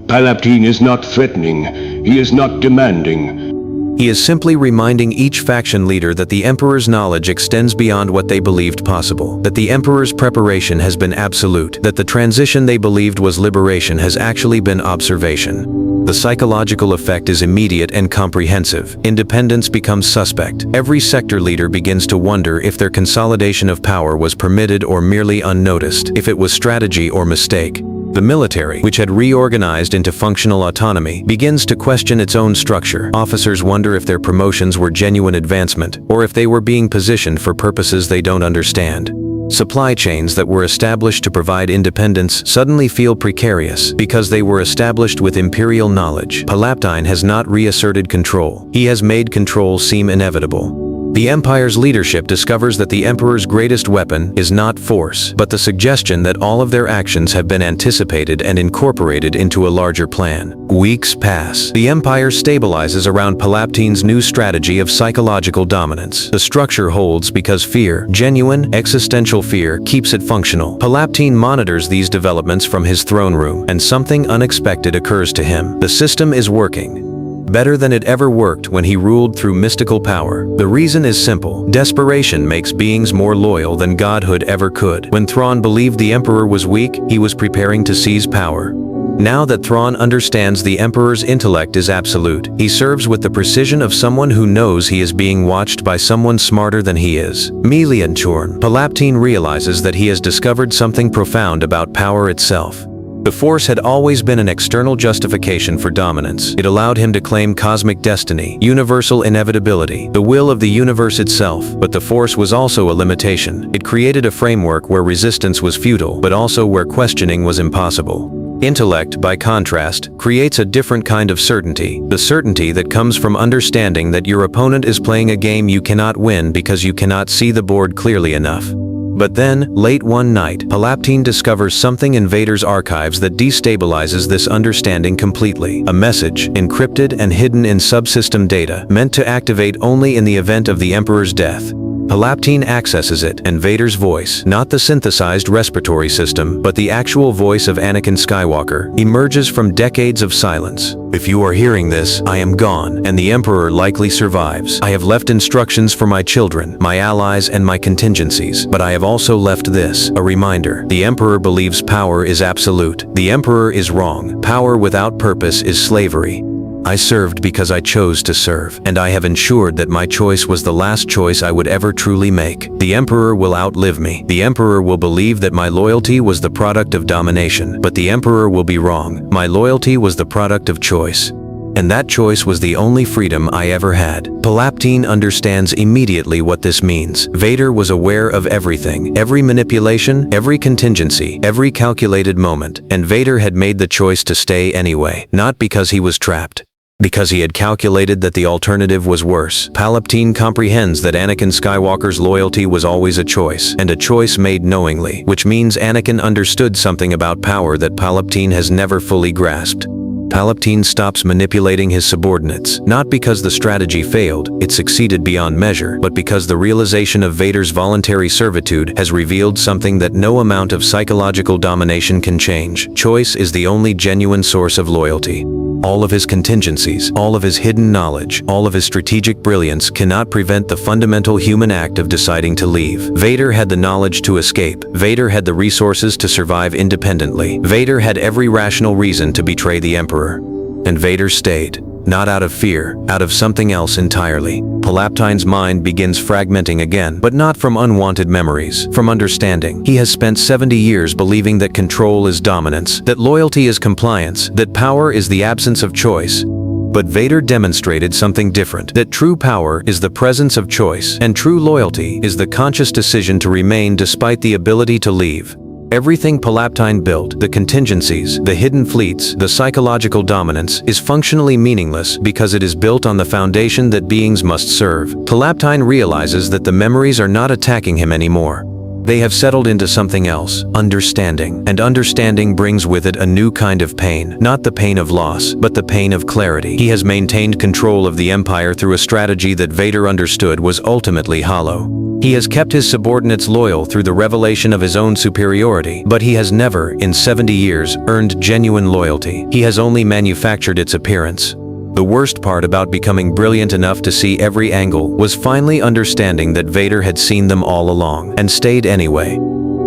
Palpatine is not threatening. He is not demanding. He is simply reminding each faction leader that the Emperor's knowledge extends beyond what they believed possible, that the Emperor's preparation has been absolute, that the transition they believed was liberation has actually been observation. The psychological effect is immediate and comprehensive. Independence becomes suspect. Every sector leader begins to wonder if their consolidation of power was permitted or merely unnoticed, if it was strategy or mistake. The military, which had reorganized into functional autonomy, begins to question its own structure. Officers wonder if their promotions were genuine advancement, or if they were being positioned for purposes they don't understand. Supply chains that were established to provide independence suddenly feel precarious because they were established with imperial knowledge. Palpatine has not reasserted control. He has made control seem inevitable. The Empire's leadership discovers that the Emperor's greatest weapon is not force, but the suggestion that all of their actions have been anticipated and incorporated into a larger plan. Weeks pass. The Empire stabilizes around Palpatine's new strategy of psychological dominance. The structure holds because fear, genuine, existential fear, keeps it functional. Palpatine monitors these developments from his throne room, and something unexpected occurs to him. The system is working. Better than it ever worked when he ruled through mystical power. The reason is simple. Desperation makes beings more loyal than godhood ever could. When Thrawn believed the Emperor was weak, he was preparing to seize power. Now that Thrawn understands the Emperor's intellect is absolute, he serves with the precision of someone who knows he is being watched by someone smarter than he is. Palpatine realizes that he has discovered something profound about power itself. The Force had always been an external justification for dominance. It allowed him to claim cosmic destiny, universal inevitability, the will of the universe itself. But the Force was also a limitation. It created a framework where resistance was futile, but also where questioning was impossible. Intellect, by contrast, creates a different kind of certainty, the certainty that comes from understanding that your opponent is playing a game you cannot win because you cannot see the board clearly enough. But then, late one night, Palpatine discovers something in Vader's archives that destabilizes this understanding completely. A message, encrypted and hidden in subsystem data, meant to activate only in the event of the Emperor's death. Palpatine accesses it, and Vader's voice, not the synthesized respiratory system, but the actual voice of Anakin Skywalker, emerges from decades of silence. If you are hearing this, I am gone, and the Emperor likely survives. I have left instructions for my children, my allies, and my contingencies, but I have also left this, a reminder. The Emperor believes power is absolute. The Emperor is wrong. Power without purpose is slavery. I served because I chose to serve, and I have ensured that my choice was the last choice I would ever truly make. The Emperor will outlive me. The Emperor will believe that my loyalty was the product of domination, but the Emperor will be wrong. My loyalty was the product of choice. And that choice was the only freedom I ever had. Palpatine understands immediately what this means. Vader was aware of everything, every manipulation, every contingency, every calculated moment, and Vader had made the choice to stay anyway, not because he was trapped. Because he had calculated that the alternative was worse. Palpatine comprehends that Anakin Skywalker's loyalty was always a choice, and a choice made knowingly, which means Anakin understood something about power that Palpatine has never fully grasped. Palpatine stops manipulating his subordinates, not because the strategy failed, it succeeded beyond measure, but because the realization of Vader's voluntary servitude has revealed something that no amount of psychological domination can change. Choice is the only genuine source of loyalty. All of his contingencies, all of his hidden knowledge, all of his strategic brilliance cannot prevent the fundamental human act of deciding to leave. Vader had the knowledge to escape. Vader had the resources to survive independently. Vader had every rational reason to betray the Emperor. And Vader stayed. Not out of fear, out of something else entirely. Palpatine's mind begins fragmenting again, but not from unwanted memories, from understanding. He has spent 70 years believing that control is dominance, that loyalty is compliance, that power is the absence of choice. But Vader demonstrated something different, that true power is the presence of choice, and true loyalty is the conscious decision to remain despite the ability to leave. Everything Palpatine built, the contingencies, the hidden fleets, the psychological dominance, is functionally meaningless because it is built on the foundation that beings must serve. Palpatine realizes that the memories are not attacking him anymore. They have settled into something else, understanding. And understanding brings with it a new kind of pain, not the pain of loss, but the pain of clarity. He has maintained control of the Empire through a strategy that Vader understood was ultimately hollow. He has kept his subordinates loyal through the revelation of his own superiority, but he has never, in 70 years, earned genuine loyalty. He has only manufactured its appearance. The worst part about becoming brilliant enough to see every angle was finally understanding that Vader had seen them all along, and stayed anyway.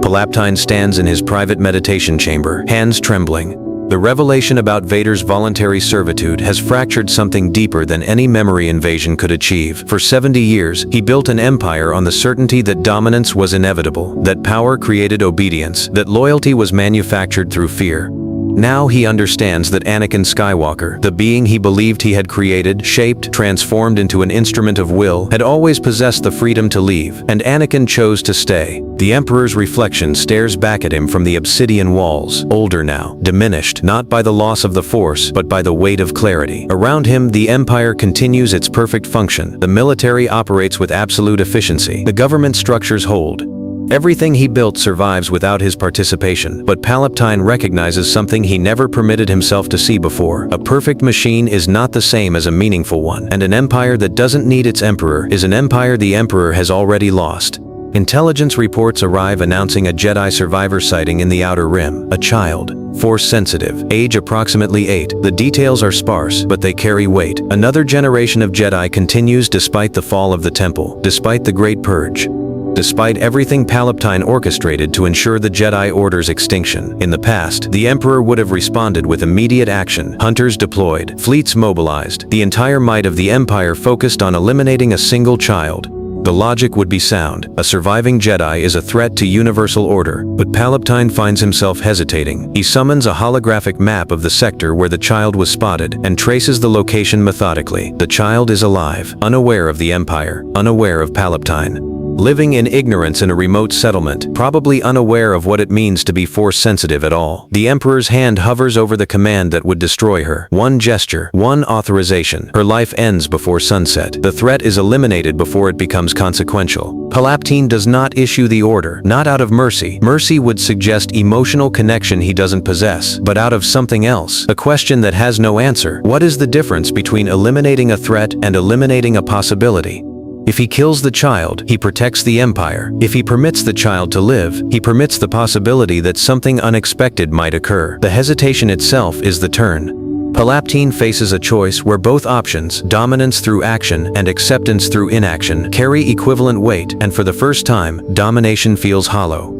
Palpatine stands in his private meditation chamber, hands trembling. The revelation about Vader's voluntary servitude has fractured something deeper than any memory invasion could achieve. For 70 years, he built an empire on the certainty that dominance was inevitable, that power created obedience, that loyalty was manufactured through fear. Now he understands that Anakin Skywalker, the being he believed he had created, shaped, transformed into an instrument of will, had always possessed the freedom to leave, and Anakin chose to stay. The Emperor's reflection stares back at him from the obsidian walls, older now, diminished, not by the loss of the Force, but by the weight of clarity. Around him, the Empire continues its perfect function. The military operates with absolute efficiency. The government structures hold. Everything he built survives without his participation, but Palpatine recognizes something he never permitted himself to see before. A perfect machine is not the same as a meaningful one, and an empire that doesn't need its emperor is an empire the Emperor has already lost. Intelligence reports arrive announcing a Jedi survivor sighting in the Outer Rim, a child, Force-sensitive, age approximately 8. The details are sparse, but they carry weight. Another generation of Jedi continues despite the fall of the Temple, despite the Great Purge. Despite everything Palpatine orchestrated to ensure the Jedi Order's extinction. In the past, the Emperor would have responded with immediate action. Hunters deployed, fleets mobilized, the entire might of the Empire focused on eliminating a single child. The logic would be sound. A surviving Jedi is a threat to universal order, but Palpatine finds himself hesitating. He summons a holographic map of the sector where the child was spotted and traces the location methodically. The child is alive, unaware of the Empire, unaware of Palpatine. Living in ignorance in a remote settlement, probably unaware of what it means to be Force-sensitive at all. The Emperor's hand hovers over the command that would destroy her. One gesture, one authorization. Her life ends before sunset. The threat is eliminated before it becomes consequential. Palpatine does not issue the order, not out of mercy. Mercy would suggest emotional connection he doesn't possess, but out of something else. A question that has no answer. What is the difference between eliminating a threat and eliminating a possibility? If he kills the child, he protects the Empire. If he permits the child to live, he permits the possibility that something unexpected might occur. The hesitation itself is the turn. Palpatine faces a choice where both options, dominance through action and acceptance through inaction, carry equivalent weight, and for the first time, domination feels hollow.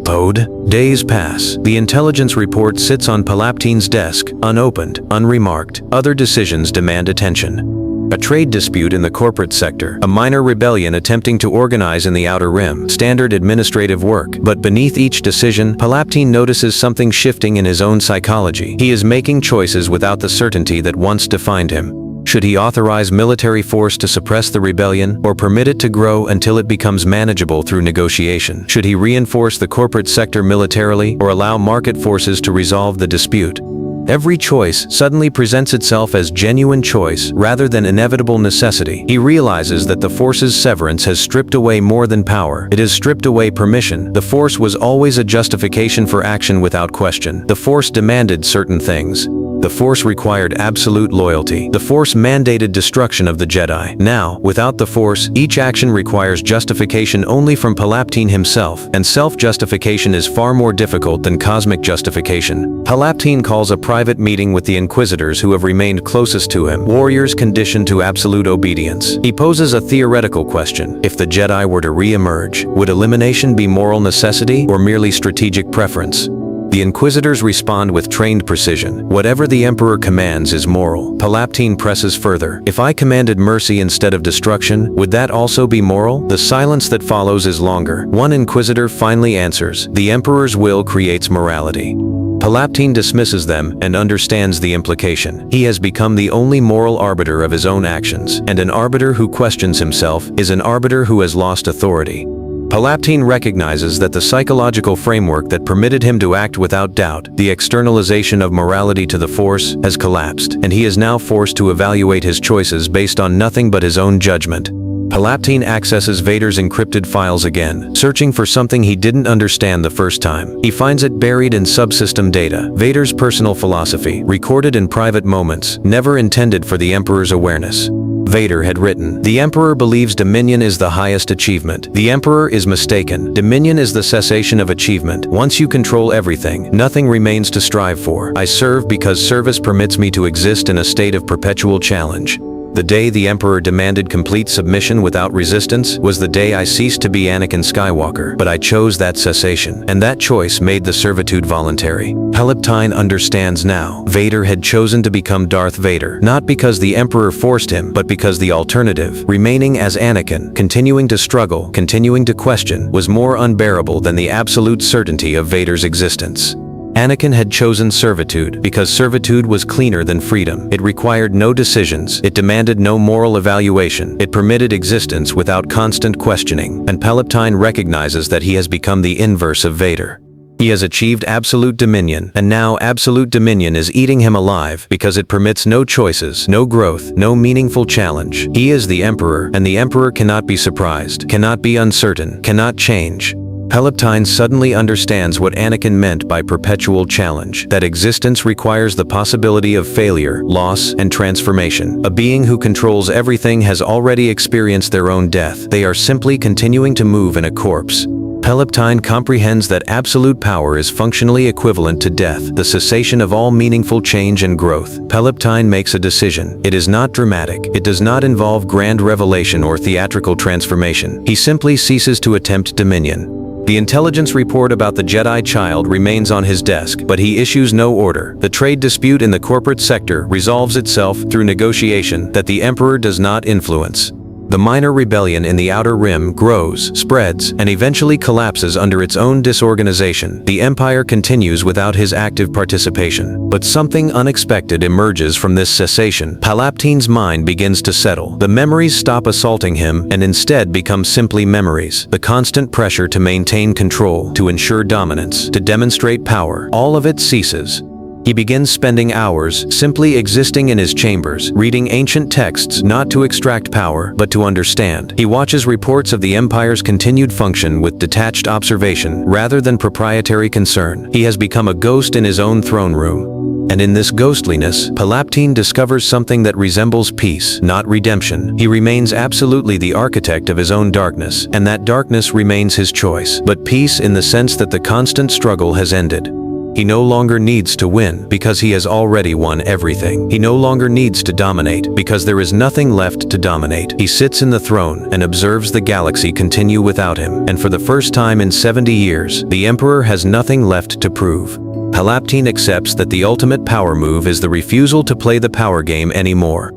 Days pass. The intelligence report sits on Palpatine's desk, unopened, unremarked. Other decisions demand attention. A trade dispute in the corporate sector, a minor rebellion attempting to organize in the Outer Rim, standard administrative work. But beneath each decision, Palpatine notices something shifting in his own psychology. He is making choices without the certainty that once defined him. Should he authorize military force to suppress the rebellion, or permit it to grow until it becomes manageable through negotiation? Should he reinforce the corporate sector militarily, or allow market forces to resolve the dispute? Every choice suddenly presents itself as genuine choice rather than inevitable necessity. He realizes that the Force's severance has stripped away more than power. It has stripped away permission. The Force was always a justification for action without question. The Force demanded certain things. The Force required absolute loyalty. The Force mandated destruction of the Jedi. Now, without the Force, each action requires justification only from Palpatine himself, and self-justification is far more difficult than cosmic justification. Palpatine calls a private meeting with the Inquisitors who have remained closest to him, warriors conditioned to absolute obedience. He poses a theoretical question. If the Jedi were to re-emerge, would elimination be moral necessity or merely strategic preference? The Inquisitors respond with trained precision. Whatever the Emperor commands is moral. Palpatine presses further. If I commanded mercy instead of destruction, would that also be moral? The silence that follows is longer. One Inquisitor finally answers. The Emperor's will creates morality. Palpatine dismisses them and understands the implication. He has become the only moral arbiter of his own actions, and an arbiter who questions himself is an arbiter who has lost authority. Palpatine recognizes that the psychological framework that permitted him to act without doubt, the externalization of morality to the Force, has collapsed, and he is now forced to evaluate his choices based on nothing but his own judgment. Palpatine accesses Vader's encrypted files again, searching for something he didn't understand the first time. He finds it buried in subsystem data, Vader's personal philosophy, recorded in private moments, never intended for the Emperor's awareness. Vader had written, "The Emperor believes dominion is the highest achievement. The Emperor is mistaken. Dominion is the cessation of achievement. Once you control everything, nothing remains to strive for. I serve because service permits me to exist in a state of perpetual challenge." The day the Emperor demanded complete submission without resistance was the day I ceased to be Anakin Skywalker, but I chose that cessation, and that choice made the servitude voluntary. Palpatine understands now. Vader had chosen to become Darth Vader, not because the Emperor forced him, but because the alternative, remaining as Anakin, continuing to struggle, continuing to question, was more unbearable than the absolute certainty of Vader's existence. Anakin had chosen servitude because servitude was cleaner than freedom. It required no decisions, it demanded no moral evaluation, it permitted existence without constant questioning, and Palpatine recognizes that he has become the inverse of Vader. He has achieved absolute dominion, and now absolute dominion is eating him alive because it permits no choices, no growth, no meaningful challenge. He is the Emperor, and the Emperor cannot be surprised, cannot be uncertain, cannot change. Palpatine suddenly understands what Anakin meant by perpetual challenge, that existence requires the possibility of failure, loss, and transformation. A being who controls everything has already experienced their own death. They are simply continuing to move in a corpse. Palpatine comprehends that absolute power is functionally equivalent to death, the cessation of all meaningful change and growth. Palpatine makes a decision. It is not dramatic. It does not involve grand revelation or theatrical transformation. He simply ceases to attempt dominion. The intelligence report about the Jedi child remains on his desk, but he issues no order. The trade dispute in the corporate sector resolves itself through negotiation that the Emperor does not influence. The minor rebellion in the Outer Rim grows, spreads, and eventually collapses under its own disorganization. The Empire continues without his active participation. But something unexpected emerges from this cessation. Palpatine's mind begins to settle. The memories stop assaulting him and instead become simply memories. The constant pressure to maintain control, to ensure dominance, to demonstrate power, all of it ceases. He begins spending hours simply existing in his chambers, reading ancient texts not to extract power, but to understand. He watches reports of the Empire's continued function with detached observation rather than proprietary concern. He has become a ghost in his own throne room. And in this ghostliness, Palpatine discovers something that resembles peace, not redemption. He remains absolutely the architect of his own darkness, and that darkness remains his choice. But peace in the sense that the constant struggle has ended. He no longer needs to win because he has already won everything. He no longer needs to dominate because there is nothing left to dominate. He sits in the throne and observes the galaxy continue without him, and for the first time in 70 years, the Emperor has nothing left to prove. Palpatine accepts that the ultimate power move is the refusal to play the power game anymore.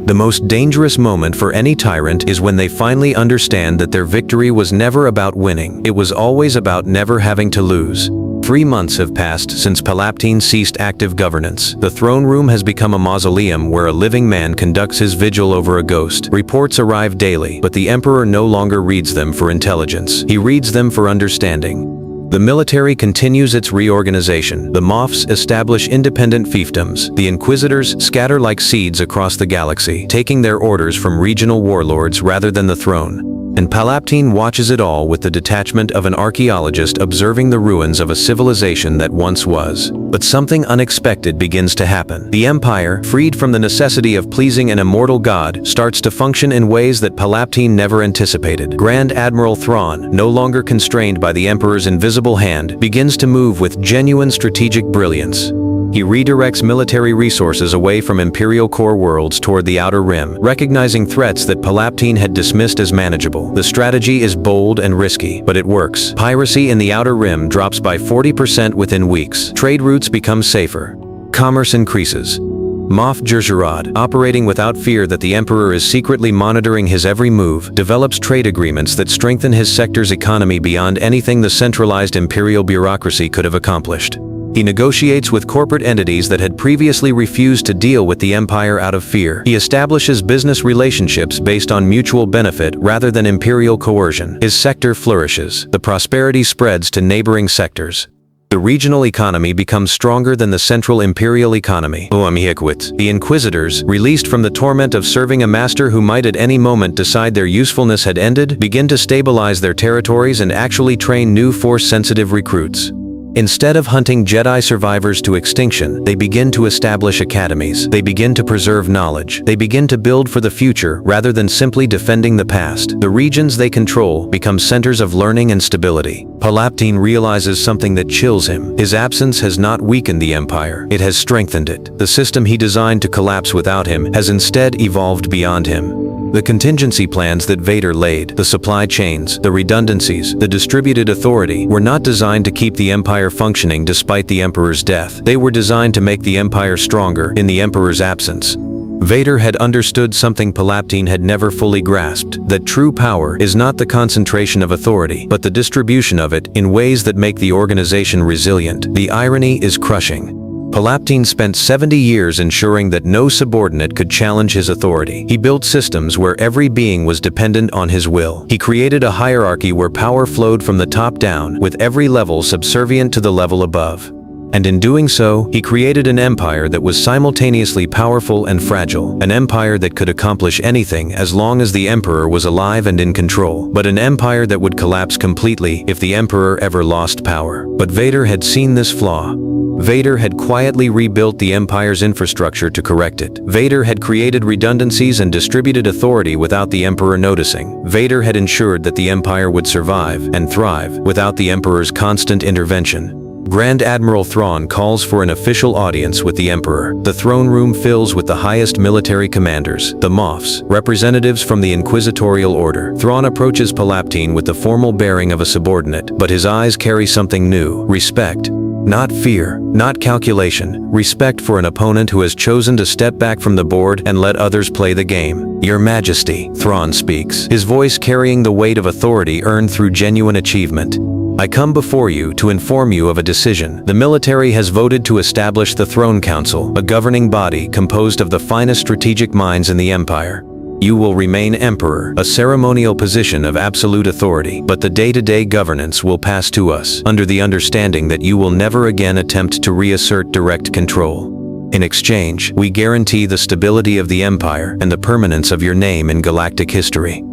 The most dangerous moment for any tyrant is when they finally understand that their victory was never about winning. It was always about never having to lose. 3 months have passed since Palpatine ceased active governance. The throne room has become a mausoleum where a living man conducts his vigil over a ghost. Reports arrive daily, but the Emperor no longer reads them for intelligence. He reads them for understanding. The military continues its reorganization. The Moffs establish independent fiefdoms. The Inquisitors scatter like seeds across the galaxy, taking their orders from regional warlords rather than the throne. And Palpatine watches it all with the detachment of an archaeologist observing the ruins of a civilization that once was. But something unexpected begins to happen. The Empire, freed from the necessity of pleasing an immortal god, starts to function in ways that Palpatine never anticipated. Grand Admiral Thrawn, no longer constrained by the Emperor's invisible hand, begins to move with genuine strategic brilliance. He redirects military resources away from Imperial core worlds toward the Outer Rim, recognizing threats that Palpatine had dismissed as manageable. The strategy is bold and risky, but it works. Piracy in the Outer Rim drops by 40% within weeks. Trade routes become safer. Commerce increases. Moff Jerjerrod, operating without fear that the Emperor is secretly monitoring his every move, develops trade agreements that strengthen his sector's economy beyond anything the centralized Imperial bureaucracy could have accomplished. He negotiates with corporate entities that had previously refused to deal with the Empire out of fear. He establishes business relationships based on mutual benefit rather than imperial coercion. His sector flourishes. The prosperity spreads to neighboring sectors. The regional economy becomes stronger than the central imperial economy. The Inquisitors, released from the torment of serving a master who might at any moment decide their usefulness had ended, begin to stabilize their territories and actually train new Force-sensitive recruits. Instead of hunting Jedi survivors to extinction, they begin to establish academies. They begin to preserve knowledge. They begin to build for the future rather than simply defending the past. The regions they control become centers of learning and stability. Palpatine realizes something that chills him. His absence has not weakened the Empire, it has strengthened it. The system he designed to collapse without him has instead evolved beyond him. The contingency plans that Vader laid, the supply chains, the redundancies, the distributed authority, were not designed to keep the Empire functioning despite the Emperor's death. They were designed to make the Empire stronger in the Emperor's absence. Vader had understood something Palpatine had never fully grasped, that true power is not the concentration of authority, but the distribution of it in ways that make the organization resilient. The irony is crushing. Palpatine spent 70 years ensuring that no subordinate could challenge his authority. He built systems where every being was dependent on his will. He created a hierarchy where power flowed from the top down, with every level subservient to the level above. And in doing so, he created an empire that was simultaneously powerful and fragile, an empire that could accomplish anything as long as the Emperor was alive and in control, but an empire that would collapse completely if the Emperor ever lost power. But Vader had seen this flaw. Vader had quietly rebuilt the Empire's infrastructure to correct it. Vader had created redundancies and distributed authority without the Emperor noticing. Vader had ensured that the Empire would survive and thrive without the Emperor's constant intervention. Grand Admiral Thrawn calls for an official audience with the Emperor. The throne room fills with the highest military commanders, the Moffs, representatives from the Inquisitorial Order. Thrawn approaches Palpatine with the formal bearing of a subordinate, but his eyes carry something new: respect. Not fear, not calculation, respect for an opponent who has chosen to step back from the board and let others play the game. Your Majesty, Thrawn speaks, his voice carrying the weight of authority earned through genuine achievement. I come before you to inform you of a decision. The military has voted to establish the Throne Council, a governing body composed of the finest strategic minds in the Empire. You will remain Emperor, a ceremonial position of absolute authority, but the day-to-day governance will pass to us, under the understanding that you will never again attempt to reassert direct control. In exchange, we guarantee the stability of the Empire and the permanence of your name in galactic history.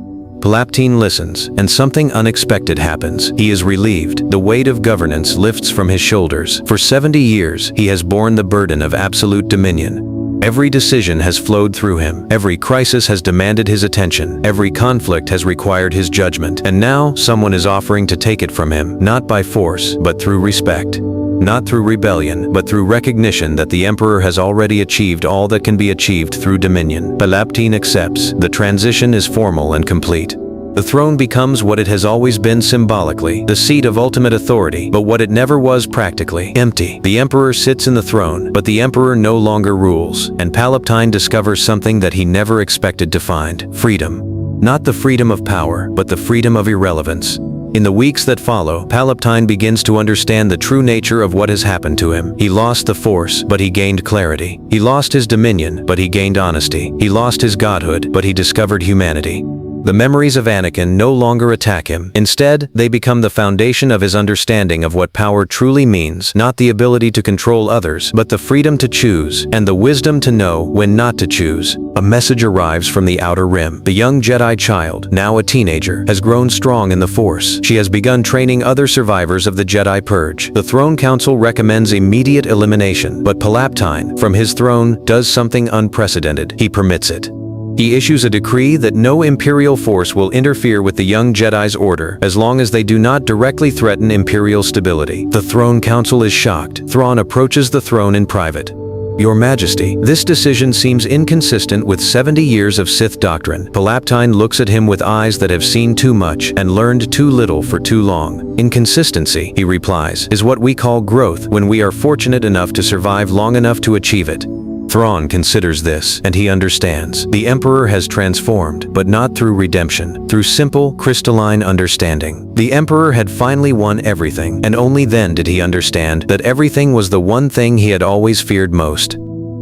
Palpatine listens, and something unexpected happens. He is relieved. The weight of governance lifts from his shoulders. For 70 years, he has borne the burden of absolute dominion. Every decision has flowed through him. Every crisis has demanded his attention. Every conflict has required his judgment. And now, someone is offering to take it from him, not by force, but through respect. Not through rebellion, but through recognition that the Emperor has already achieved all that can be achieved through dominion. Palpatine accepts. The transition is formal and complete. The throne becomes what it has always been symbolically, the seat of ultimate authority, but what it never was practically: empty. The Emperor sits in the throne, but the Emperor no longer rules, and Palpatine discovers something that he never expected to find: freedom. Not the freedom of power, but the freedom of irrelevance. In the weeks that follow, Palpatine begins to understand the true nature of what has happened to him. He lost the Force, but he gained clarity. He lost his dominion, but he gained honesty. He lost his godhood, but he discovered humanity. The memories of Anakin no longer attack him. Instead, they become the foundation of his understanding of what power truly means: not the ability to control others, but the freedom to choose, and the wisdom to know when not to choose. A message arrives from the Outer Rim. The young Jedi child, now a teenager, has grown strong in the Force. She has begun training other survivors of the Jedi Purge. The Throne Council recommends immediate elimination, but Palpatine, from his throne, does something unprecedented. He permits it. He issues a decree that no Imperial force will interfere with the young Jedi's order, as long as they do not directly threaten Imperial stability. The Throne Council is shocked. Thrawn approaches the throne in private. Your Majesty, this decision seems inconsistent with 70 years of Sith doctrine. Palpatine looks at him with eyes that have seen too much and learned too little for too long. Inconsistency, he replies, is what we call growth when we are fortunate enough to survive long enough to achieve it. Thrawn considers this, and he understands. The Emperor has transformed, but not through redemption, through simple, crystalline understanding. The Emperor had finally won everything, and only then did he understand that everything was the one thing he had always feared most.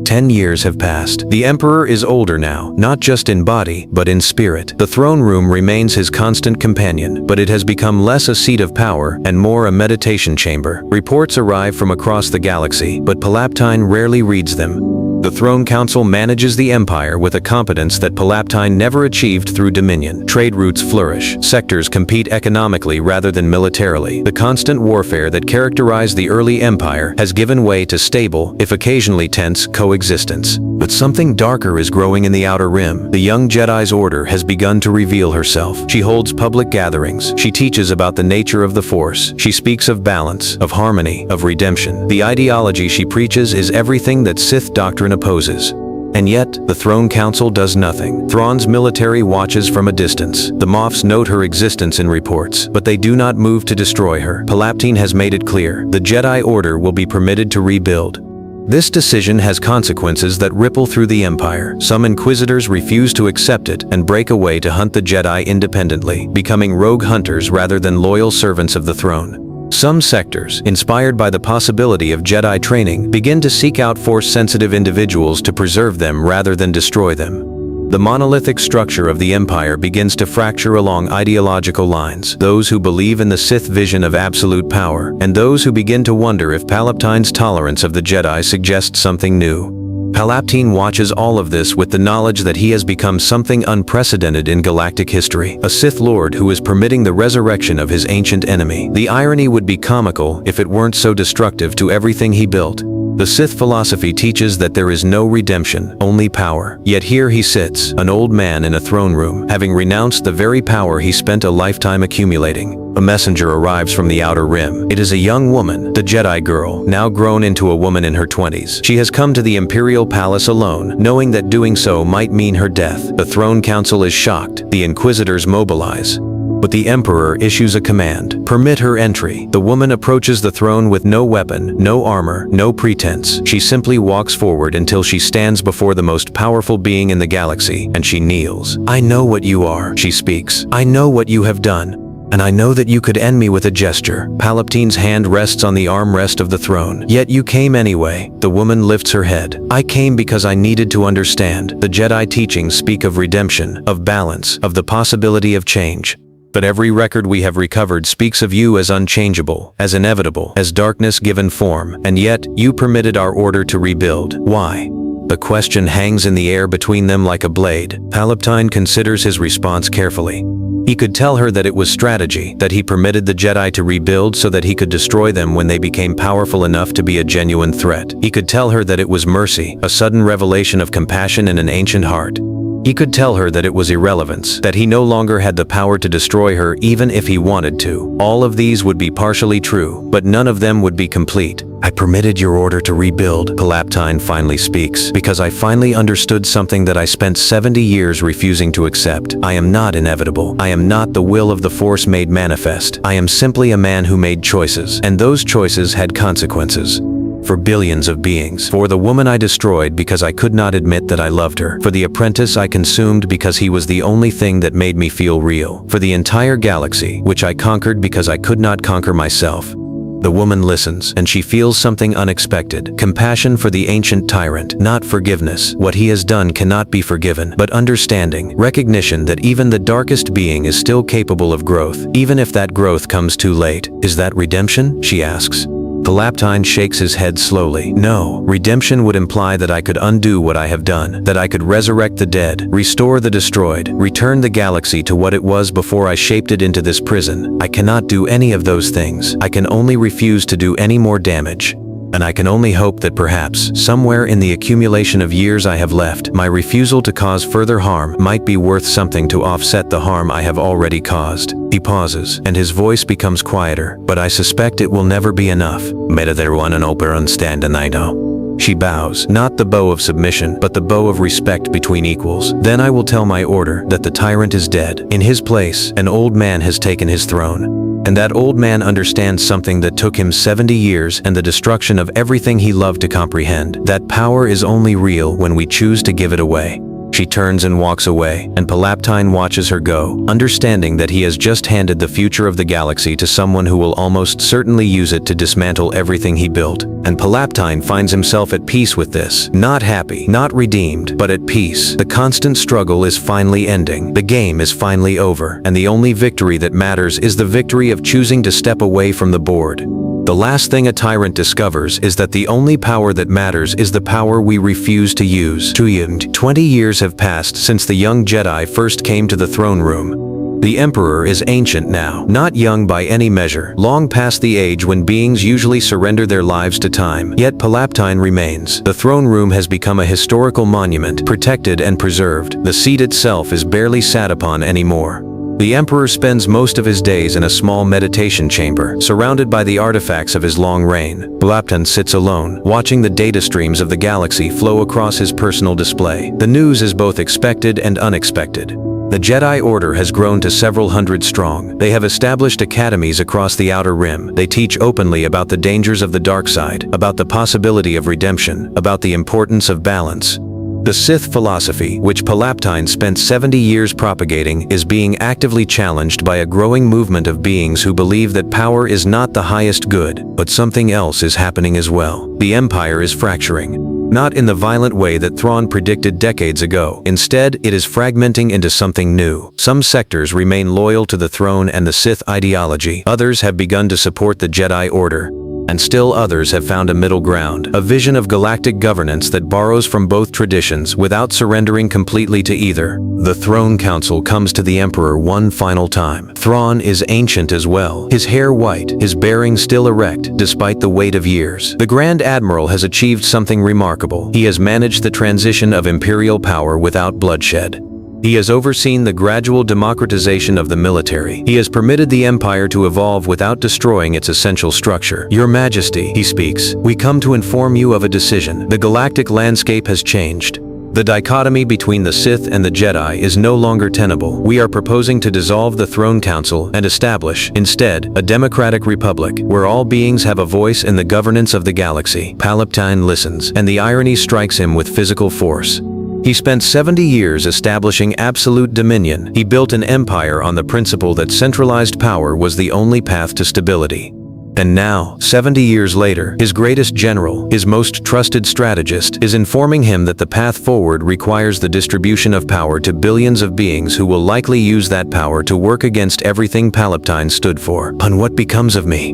10 years have passed. The Emperor is older now, not just in body, but in spirit. The throne room remains his constant companion, but it has become less a seat of power and more a meditation chamber. Reports arrive from across the galaxy, but Palpatine rarely reads them. The Throne Council manages the Empire with a competence that Palpatine never achieved through dominion. Trade routes flourish. Sectors compete economically rather than militarily. The constant warfare that characterized the early Empire has given way to stable, if occasionally tense, coexistence. But something darker is growing in the Outer Rim. The young Jedi's order has begun to reveal herself. She holds public gatherings. She teaches about the nature of the Force. She speaks of balance, of harmony, of redemption. The ideology she preaches is everything that Sith doctrine opposes. And yet, the Throne Council does nothing. Thrawn's military watches from a distance. The Moffs note her existence in reports, but they do not move to destroy her. Palpatine has made it clear. The Jedi Order will be permitted to rebuild. This decision has consequences that ripple through the Empire. Some Inquisitors refuse to accept it and break away to hunt the Jedi independently, becoming rogue hunters rather than loyal servants of the throne. Some sectors, inspired by the possibility of Jedi training, begin to seek out Force-sensitive individuals to preserve them rather than destroy them. The monolithic structure of the Empire begins to fracture along ideological lines. Those who believe in the Sith vision of absolute power, and those who begin to wonder if Palpatine's tolerance of the Jedi suggests something new. Palpatine watches all of this with the knowledge that he has become something unprecedented in galactic history, a Sith Lord who is permitting the resurrection of his ancient enemy. The irony would be comical if it weren't so destructive to everything he built. The Sith philosophy teaches that there is no redemption, only power. Yet here he sits, an old man in a throne room, having renounced the very power he spent a lifetime accumulating. A messenger arrives from the Outer Rim. It is a young woman, the Jedi girl, now grown into a woman in her 20s. She has come to the Imperial Palace alone, knowing that doing so might mean her death. The Throne Council is shocked. The Inquisitors mobilize. But the Emperor issues a command. Permit her entry. The woman approaches the throne with no weapon, no armor, no pretense. She simply walks forward until she stands before the most powerful being in the galaxy, and she kneels. "I know what you are," she speaks. "I know what you have done. And I know that you could end me with a gesture." Palpatine's hand rests on the armrest of the throne. "Yet you came anyway." The woman lifts her head. "I came because I needed to understand. The Jedi teachings speak of redemption, of balance, of the possibility of change. But every record we have recovered speaks of you as unchangeable, as inevitable, as darkness given form, and yet, you permitted our order to rebuild. Why?" The question hangs in the air between them like a blade. Palpatine considers his response carefully. He could tell her that it was strategy, that he permitted the Jedi to rebuild so that he could destroy them when they became powerful enough to be a genuine threat. He could tell her that it was mercy, a sudden revelation of compassion in an ancient heart. He could tell her that it was irrelevance, that he no longer had the power to destroy her even if he wanted to. All of these would be partially true, but none of them would be complete. "I permitted your order to rebuild," Palpatine finally speaks, "because I finally understood something that I spent 70 years refusing to accept. I am not inevitable. I am not the will of the Force made manifest. I am simply a man who made choices, and those choices had consequences. For billions of beings. For the woman I destroyed because I could not admit that I loved her. For the apprentice I consumed because he was the only thing that made me feel real. For the entire galaxy, which I conquered because I could not conquer myself." The woman listens, and she feels something unexpected. Compassion for the ancient tyrant, not forgiveness. What he has done cannot be forgiven, but understanding, recognition that even the darkest being is still capable of growth, even if that growth comes too late. "Is that redemption?" she asks. Palpatine shakes his head slowly. "No, redemption would imply that I could undo what I have done, that I could resurrect the dead, restore the destroyed, return the galaxy to what it was before I shaped it into this prison. I cannot do any of those things. I can only refuse to do any more damage. And I can only hope that perhaps, somewhere in the accumulation of years I have left, my refusal to cause further harm might be worth something to offset the harm I have already caused." He pauses, and his voice becomes quieter, "But I suspect it will never be enough. Meta there one an operon stand and I know." She bows, not the bow of submission, but the bow of respect between equals. "Then I will tell my order that the tyrant is dead. In his place, an old man has taken his throne. And that old man understands something that took him 70 years and the destruction of everything he loved to comprehend. That power is only real when we choose to give it away. She turns and walks away, and Palpatine watches her go, understanding that he has just handed the future of the galaxy to someone who will almost certainly use it to dismantle everything he built. And Palpatine finds himself at peace with this. Not happy, not redeemed, but at peace. The constant struggle is finally ending. The game is finally over, and the only victory that matters is the victory of choosing to step away from the board. The last thing a tyrant discovers is that the only power that matters is the power we refuse to use. 20 years have passed since the young Jedi first came to the throne room. The Emperor is ancient now, not young by any measure, long past the age when beings usually surrender their lives to time. Yet Palpatine remains. The throne room has become a historical monument, protected and preserved. The seat itself is barely sat upon anymore. The Emperor spends most of his days in a small meditation chamber, surrounded by the artifacts of his long reign. Palpatine sits alone, watching the data streams of the galaxy flow across his personal display. The news is both expected and unexpected. The Jedi Order has grown to several hundred strong. They have established academies across the Outer Rim. They teach openly about the dangers of the dark side, about the possibility of redemption, about the importance of balance. The Sith philosophy, which Palpatine spent 70 years propagating, is being actively challenged by a growing movement of beings who believe that power is not the highest good, but something else is happening as well. The Empire is fracturing. Not in the violent way that Thrawn predicted decades ago. Instead, it is fragmenting into something new. Some sectors remain loyal to the throne and the Sith ideology. Others have begun to support the Jedi Order. And still others have found a middle ground, a vision of galactic governance that borrows from both traditions without surrendering completely to either. The Throne Council comes to the Emperor one final time. Thrawn is ancient as well, his hair white, his bearing still erect, despite the weight of years. The Grand Admiral has achieved something remarkable. He has managed the transition of imperial power without bloodshed. He has overseen the gradual democratization of the military. He has permitted the Empire to evolve without destroying its essential structure. Your Majesty, he speaks, we come to inform you of a decision. The galactic landscape has changed. The dichotomy between the Sith and the Jedi is no longer tenable. We are proposing to dissolve the Throne Council and establish, instead, a democratic republic, where all beings have a voice in the governance of the galaxy. Palpatine listens, and the irony strikes him with physical force. He spent 70 years establishing absolute dominion. He built an empire on the principle that centralized power was the only path to stability. And now, 70 years later, his greatest general, his most trusted strategist, is informing him that the path forward requires the distribution of power to billions of beings who will likely use that power to work against everything Palpatine stood for. And what becomes of me?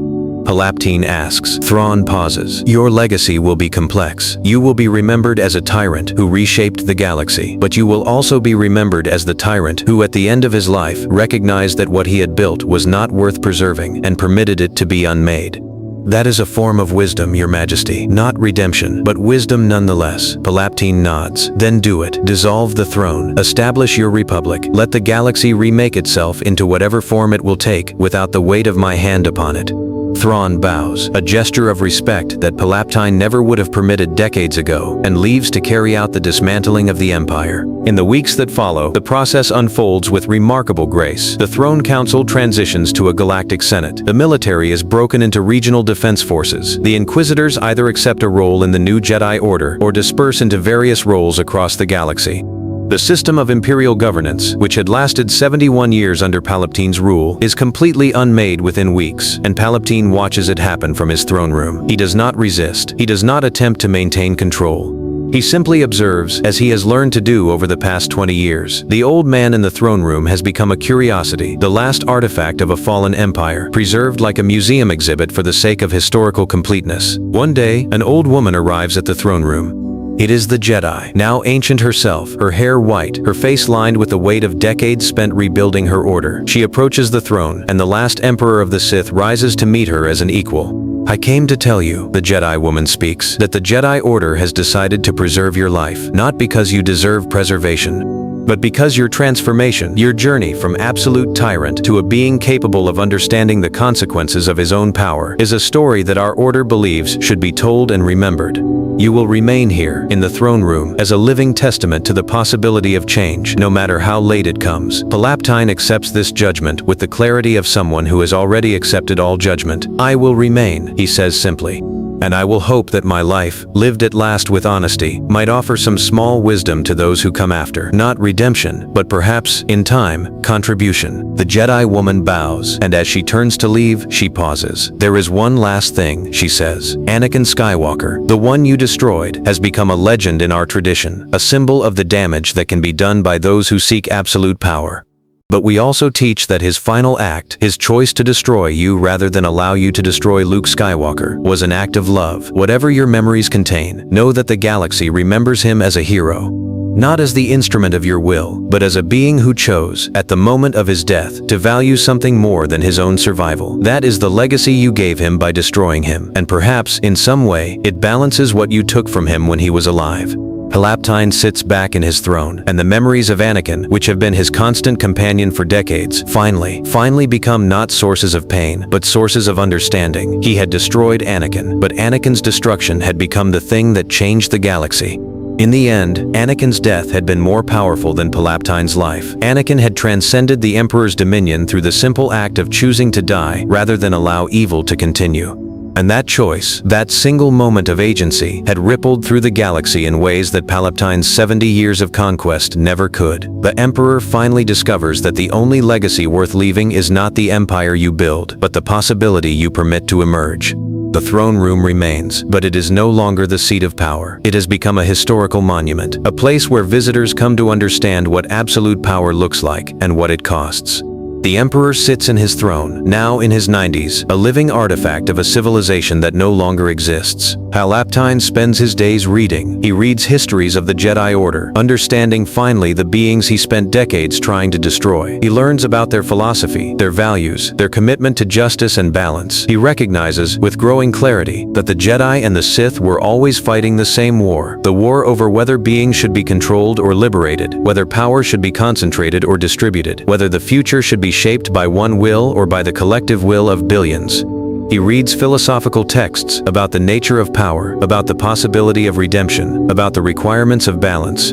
Palpatine asks. Thrawn pauses. Your legacy will be complex. You will be remembered as a tyrant who reshaped the galaxy, but you will also be remembered as the tyrant who at the end of his life recognized that what he had built was not worth preserving and permitted it to be unmade. That is a form of wisdom, Your Majesty. Not redemption, but wisdom nonetheless. Palpatine nods. Then do it. Dissolve the throne. Establish your republic. Let the galaxy remake itself into whatever form it will take without the weight of my hand upon it. Thrawn bows, a gesture of respect that Palpatine never would have permitted decades ago, and leaves to carry out the dismantling of the Empire. In the weeks that follow, the process unfolds with remarkable grace. The Throne Council transitions to a galactic senate. The military is broken into regional defense forces. The Inquisitors either accept a role in the new Jedi Order or disperse into various roles across the galaxy. The system of imperial governance, which had lasted 71 years under Palpatine's rule, is completely unmade within weeks, and Palpatine watches it happen from his throne room. He does not resist. He does not attempt to maintain control. He simply observes, as he has learned to do over the past 20 years. The old man in the throne room has become a curiosity, the last artifact of a fallen empire, preserved like a museum exhibit for the sake of historical completeness. One day, an old woman arrives at the throne room. It is the Jedi, now ancient herself, her hair white, her face lined with the weight of decades spent rebuilding her order. She approaches the throne, and the last emperor of the Sith rises to meet her as an equal. I came to tell you, the Jedi woman speaks, that the Jedi Order has decided to preserve your life, not because you deserve preservation, but because your transformation, your journey from absolute tyrant to a being capable of understanding the consequences of his own power, is a story that our order believes should be told and remembered. You will remain here, in the throne room, as a living testament to the possibility of change, no matter how late it comes. Palpatine accepts this judgment with the clarity of someone who has already accepted all judgment. I will remain, he says simply. And I will hope that my life, lived at last with honesty, might offer some small wisdom to those who come after. Not redemption, but perhaps, in time, contribution. The Jedi woman bows, and as she turns to leave, she pauses. There is one last thing, she says. Anakin Skywalker, the one you destroyed, has become a legend in our tradition, a symbol of the damage that can be done by those who seek absolute power. But we also teach that his final act, his choice to destroy you rather than allow you to destroy Luke Skywalker, was an act of love. Whatever your memories contain, know that the galaxy remembers him as a hero. Not as the instrument of your will, but as a being who chose, at the moment of his death, to value something more than his own survival. That is the legacy you gave him by destroying him, and perhaps, in some way, it balances what you took from him when he was alive. Palpatine sits back in his throne, and the memories of Anakin, which have been his constant companion for decades, finally become not sources of pain, but sources of understanding. He had destroyed Anakin, but Anakin's destruction had become the thing that changed the galaxy. In the end, Anakin's death had been more powerful than Palpatine's life. Anakin had transcended the Emperor's dominion through the simple act of choosing to die rather than allow evil to continue. And that choice, that single moment of agency, had rippled through the galaxy in ways that Palpatine's 70 years of conquest never could. The Emperor finally discovers that the only legacy worth leaving is not the empire you build, but the possibility you permit to emerge. The throne room remains, but it is no longer the seat of power. It has become a historical monument, a place where visitors come to understand what absolute power looks like and what it costs. The Emperor sits in his throne, now in his 90s, a living artifact of a civilization that no longer exists. Palpatine spends his days reading. He reads histories of the Jedi Order, understanding finally the beings he spent decades trying to destroy. He learns about their philosophy, their values, their commitment to justice and balance. He recognizes, with growing clarity, that the Jedi and the Sith were always fighting the same war, the war over whether beings should be controlled or liberated, whether power should be concentrated or distributed, whether the future should be shaped by one will or by the collective will of billions. He reads philosophical texts about the nature of power, about the possibility of redemption, about the requirements of balance.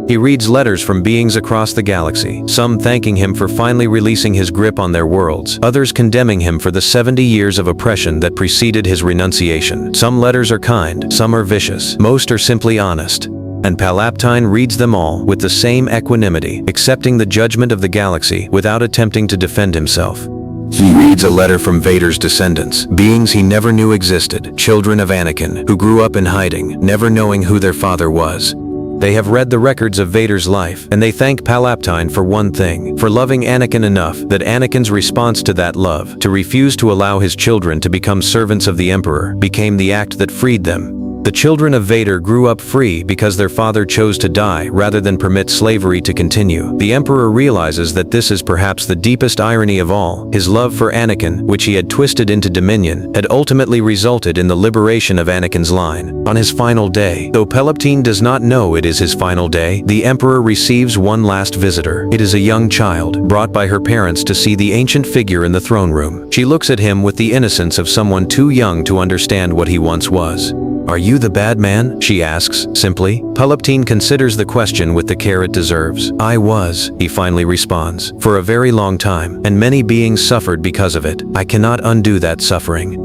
He reads letters from beings across the galaxy, some thanking him for finally releasing his grip on their worlds, others condemning him for the 70 years of oppression that preceded his renunciation. Some letters are kind, some are vicious, most are simply honest. And Palpatine reads them all with the same equanimity, accepting the judgment of the galaxy without attempting to defend himself. He reads a letter from Vader's descendants, beings he never knew existed, children of Anakin, who grew up in hiding, never knowing who their father was. They have read the records of Vader's life, and they thank Palpatine for one thing, for loving Anakin enough that Anakin's response to that love, to refuse to allow his children to become servants of the Emperor, became the act that freed them. The children of Vader grew up free because their father chose to die rather than permit slavery to continue. The Emperor realizes that this is perhaps the deepest irony of all. His love for Anakin, which he had twisted into dominion, had ultimately resulted in the liberation of Anakin's line. On his final day, though Palpatine does not know it is his final day, the Emperor receives one last visitor. It is a young child, brought by her parents to see the ancient figure in the throne room. She looks at him with the innocence of someone too young to understand what he once was. "Are you the bad man?" she asks, simply. Palpatine considers the question with the care it deserves. "I was," he finally responds, "for a very long time, and many beings suffered because of it. I cannot undo that suffering.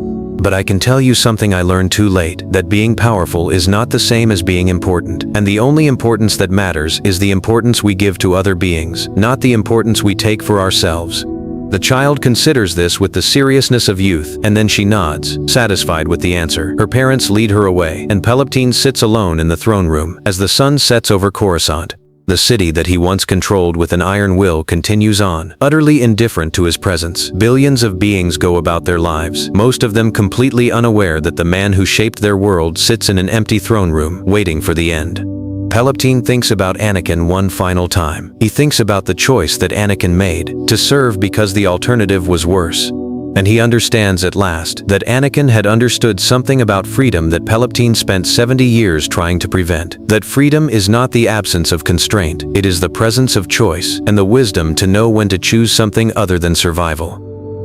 But I can tell you something I learned too late, that being powerful is not the same as being important, and the only importance that matters is the importance we give to other beings, not the importance we take for ourselves." The child considers this with the seriousness of youth, and then she nods, satisfied with the answer. Her parents lead her away, and Palpatine sits alone in the throne room as the sun sets over Coruscant. The city that he once controlled with an iron will continues on, utterly indifferent to his presence. Billions of beings go about their lives, most of them completely unaware that the man who shaped their world sits in an empty throne room, waiting for the end. Palpatine thinks about Anakin one final time. He thinks about the choice that Anakin made, to serve because the alternative was worse. And he understands at last that Anakin had understood something about freedom that Palpatine spent 70 years trying to prevent. That freedom is not the absence of constraint, it is the presence of choice, and the wisdom to know when to choose something other than survival.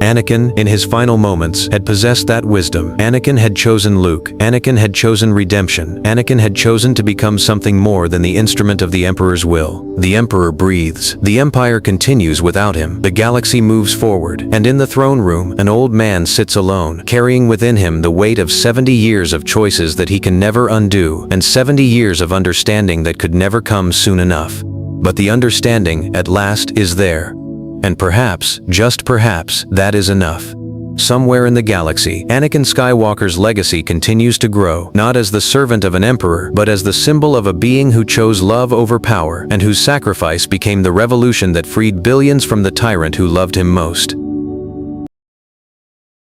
Anakin, in his final moments, had possessed that wisdom. Anakin had chosen Luke. Anakin had chosen redemption. Anakin had chosen to become something more than the instrument of the Emperor's will. The Emperor breathes. The Empire continues without him. The galaxy moves forward. And in the throne room, an old man sits alone, carrying within him the weight of 70 years of choices that he can never undo, and 70 years of understanding that could never come soon enough. But the understanding, at last, is there. And perhaps, just perhaps, that is enough. Somewhere in the galaxy, Anakin Skywalker's legacy continues to grow, not as the servant of an emperor, but as the symbol of a being who chose love over power, and whose sacrifice became the revolution that freed billions from the tyrant who loved him most.